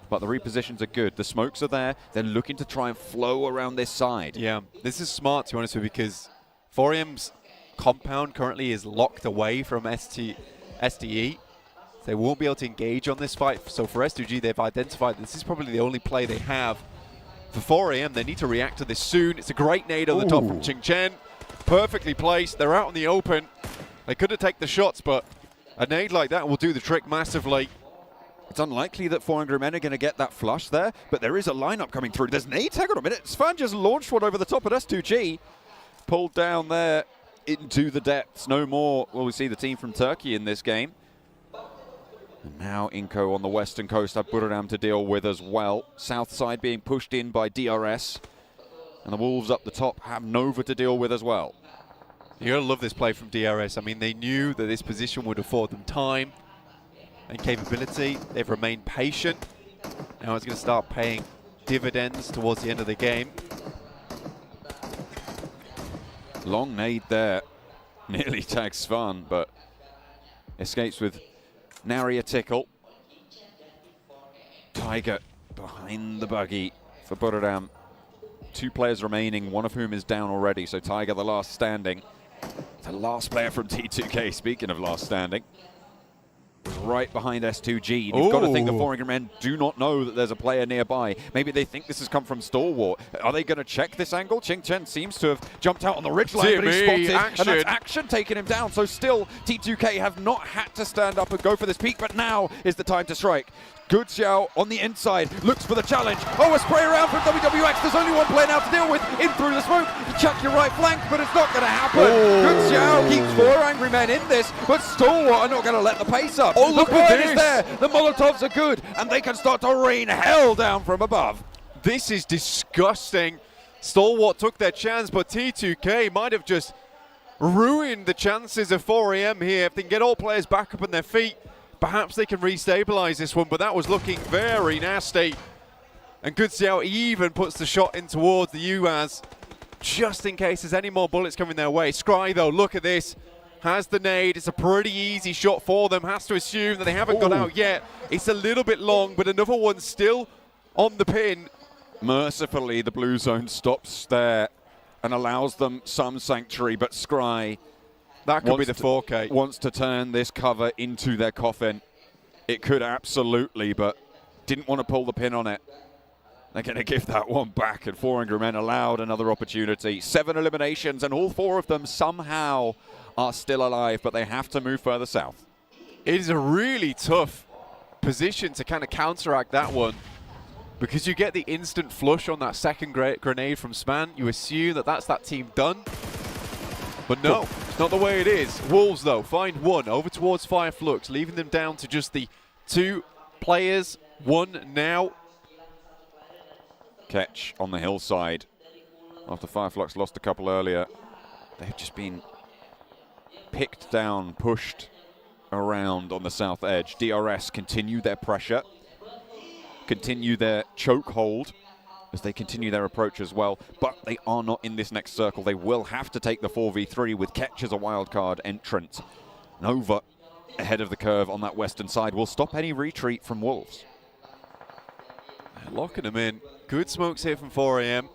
But the repositions are good. The smokes are there. They're looking to try and flow around this side. Yeah, this is smart, to be honest with you, because 4M's compound currently is locked away from SDE. They won't be able to engage on this fight. So for S2G, they've identified this is probably the only play they have. For 4AM, they need to react to this soon. It's a great nade on the top from Ching Chen. Perfectly placed. They're out in the open. They could have taken the shots, but a nade like that will do the trick massively. It's unlikely that 4 Angry Men are going to get that flush there, but there is a lineup coming through. There's nades. Hang on a minute. Svan just launched one over the top of S2G. Pulled down there into the depths. No more will we see the team from Turkey in this game. And now Inco on the western coast have Buradam to deal with as well. South side being pushed in by DRS. And the Wolves up the top have Nova to deal with as well. You're going to love this play from DRS. I mean, they knew that this position would afford them time and capability. They've remained patient. Now it's going to start paying dividends towards the end of the game. Long nade there. Nearly tags Svan, but escapes with nary a tickle. Tiger behind the buggy for Buradam. 2 players remaining, one of whom is down already, so Tiger the last standing. The last player from T2K, speaking of last standing. right behind S2G. You've got to think the Ooh. 4 Angry Men do not know that there's a player nearby. Maybe they think this has come from Stalwart. Are they going to check this angle? Ching Chen seems to have jumped out on the ridgeline, but he's Timmy, spotted. action. And that's action taking him down. So still, T2K have not had to stand up and go for this peak, but now is the time to strike. Good Xiao on the inside, looks for the challenge. Oh, a spray around from WWX. There's only one player now to deal with. In through the smoke, you chuck your right flank, but it's not going to happen. Good Xiao keeps 4 Angry Men in this, but Stalwart are not going to let the pace up. Oh, look the at burn is this. there. The Molotovs are good, and they can start to rain hell down from above. This is disgusting. Stalwart took their chance, but T2K might have just ruined the chances of 4AM here. If they can get all players back up on their feet, perhaps they can restabilize this one, but that was looking very nasty. And Good Xiao even puts the shot in towards the UAS, just in case there's any more bullets coming their way. Scry, though, look at this. Has the nade. It's a pretty easy shot for them. Has to assume that they haven't got out yet. It's a little bit long, but another one still on the pin. Mercifully, the blue zone stops there and allows them some sanctuary, but Scry that could be the 4K. Wants to turn this cover into their coffin. It could absolutely, but didn't want to pull the pin on it. They're going to give that one back, and 4 Angry Men allowed another opportunity. 7 eliminations, and all 4 of them somehow are still alive, but they have to move further south. It is a really tough position to kind of counteract that one, because you get the instant flush on that second grenade from Sman. You assume that that's that team done. But no, it's not the way it is. Wolves, though, find one over towards Fireflux, leaving them down to just the 2 players. 1 now. Catch on the hillside. After Fireflux lost a couple earlier, they've just been picked down, pushed around on the south edge. DRS continue their pressure, continue their chokehold as they continue their approach as well, but they are not in this next circle. They will have to take the 4v3 with Ketch as a wildcard entrant. Nova ahead of the curve on that western side will stop any retreat from Wolves. Locking them in. Good smokes here from 4AM.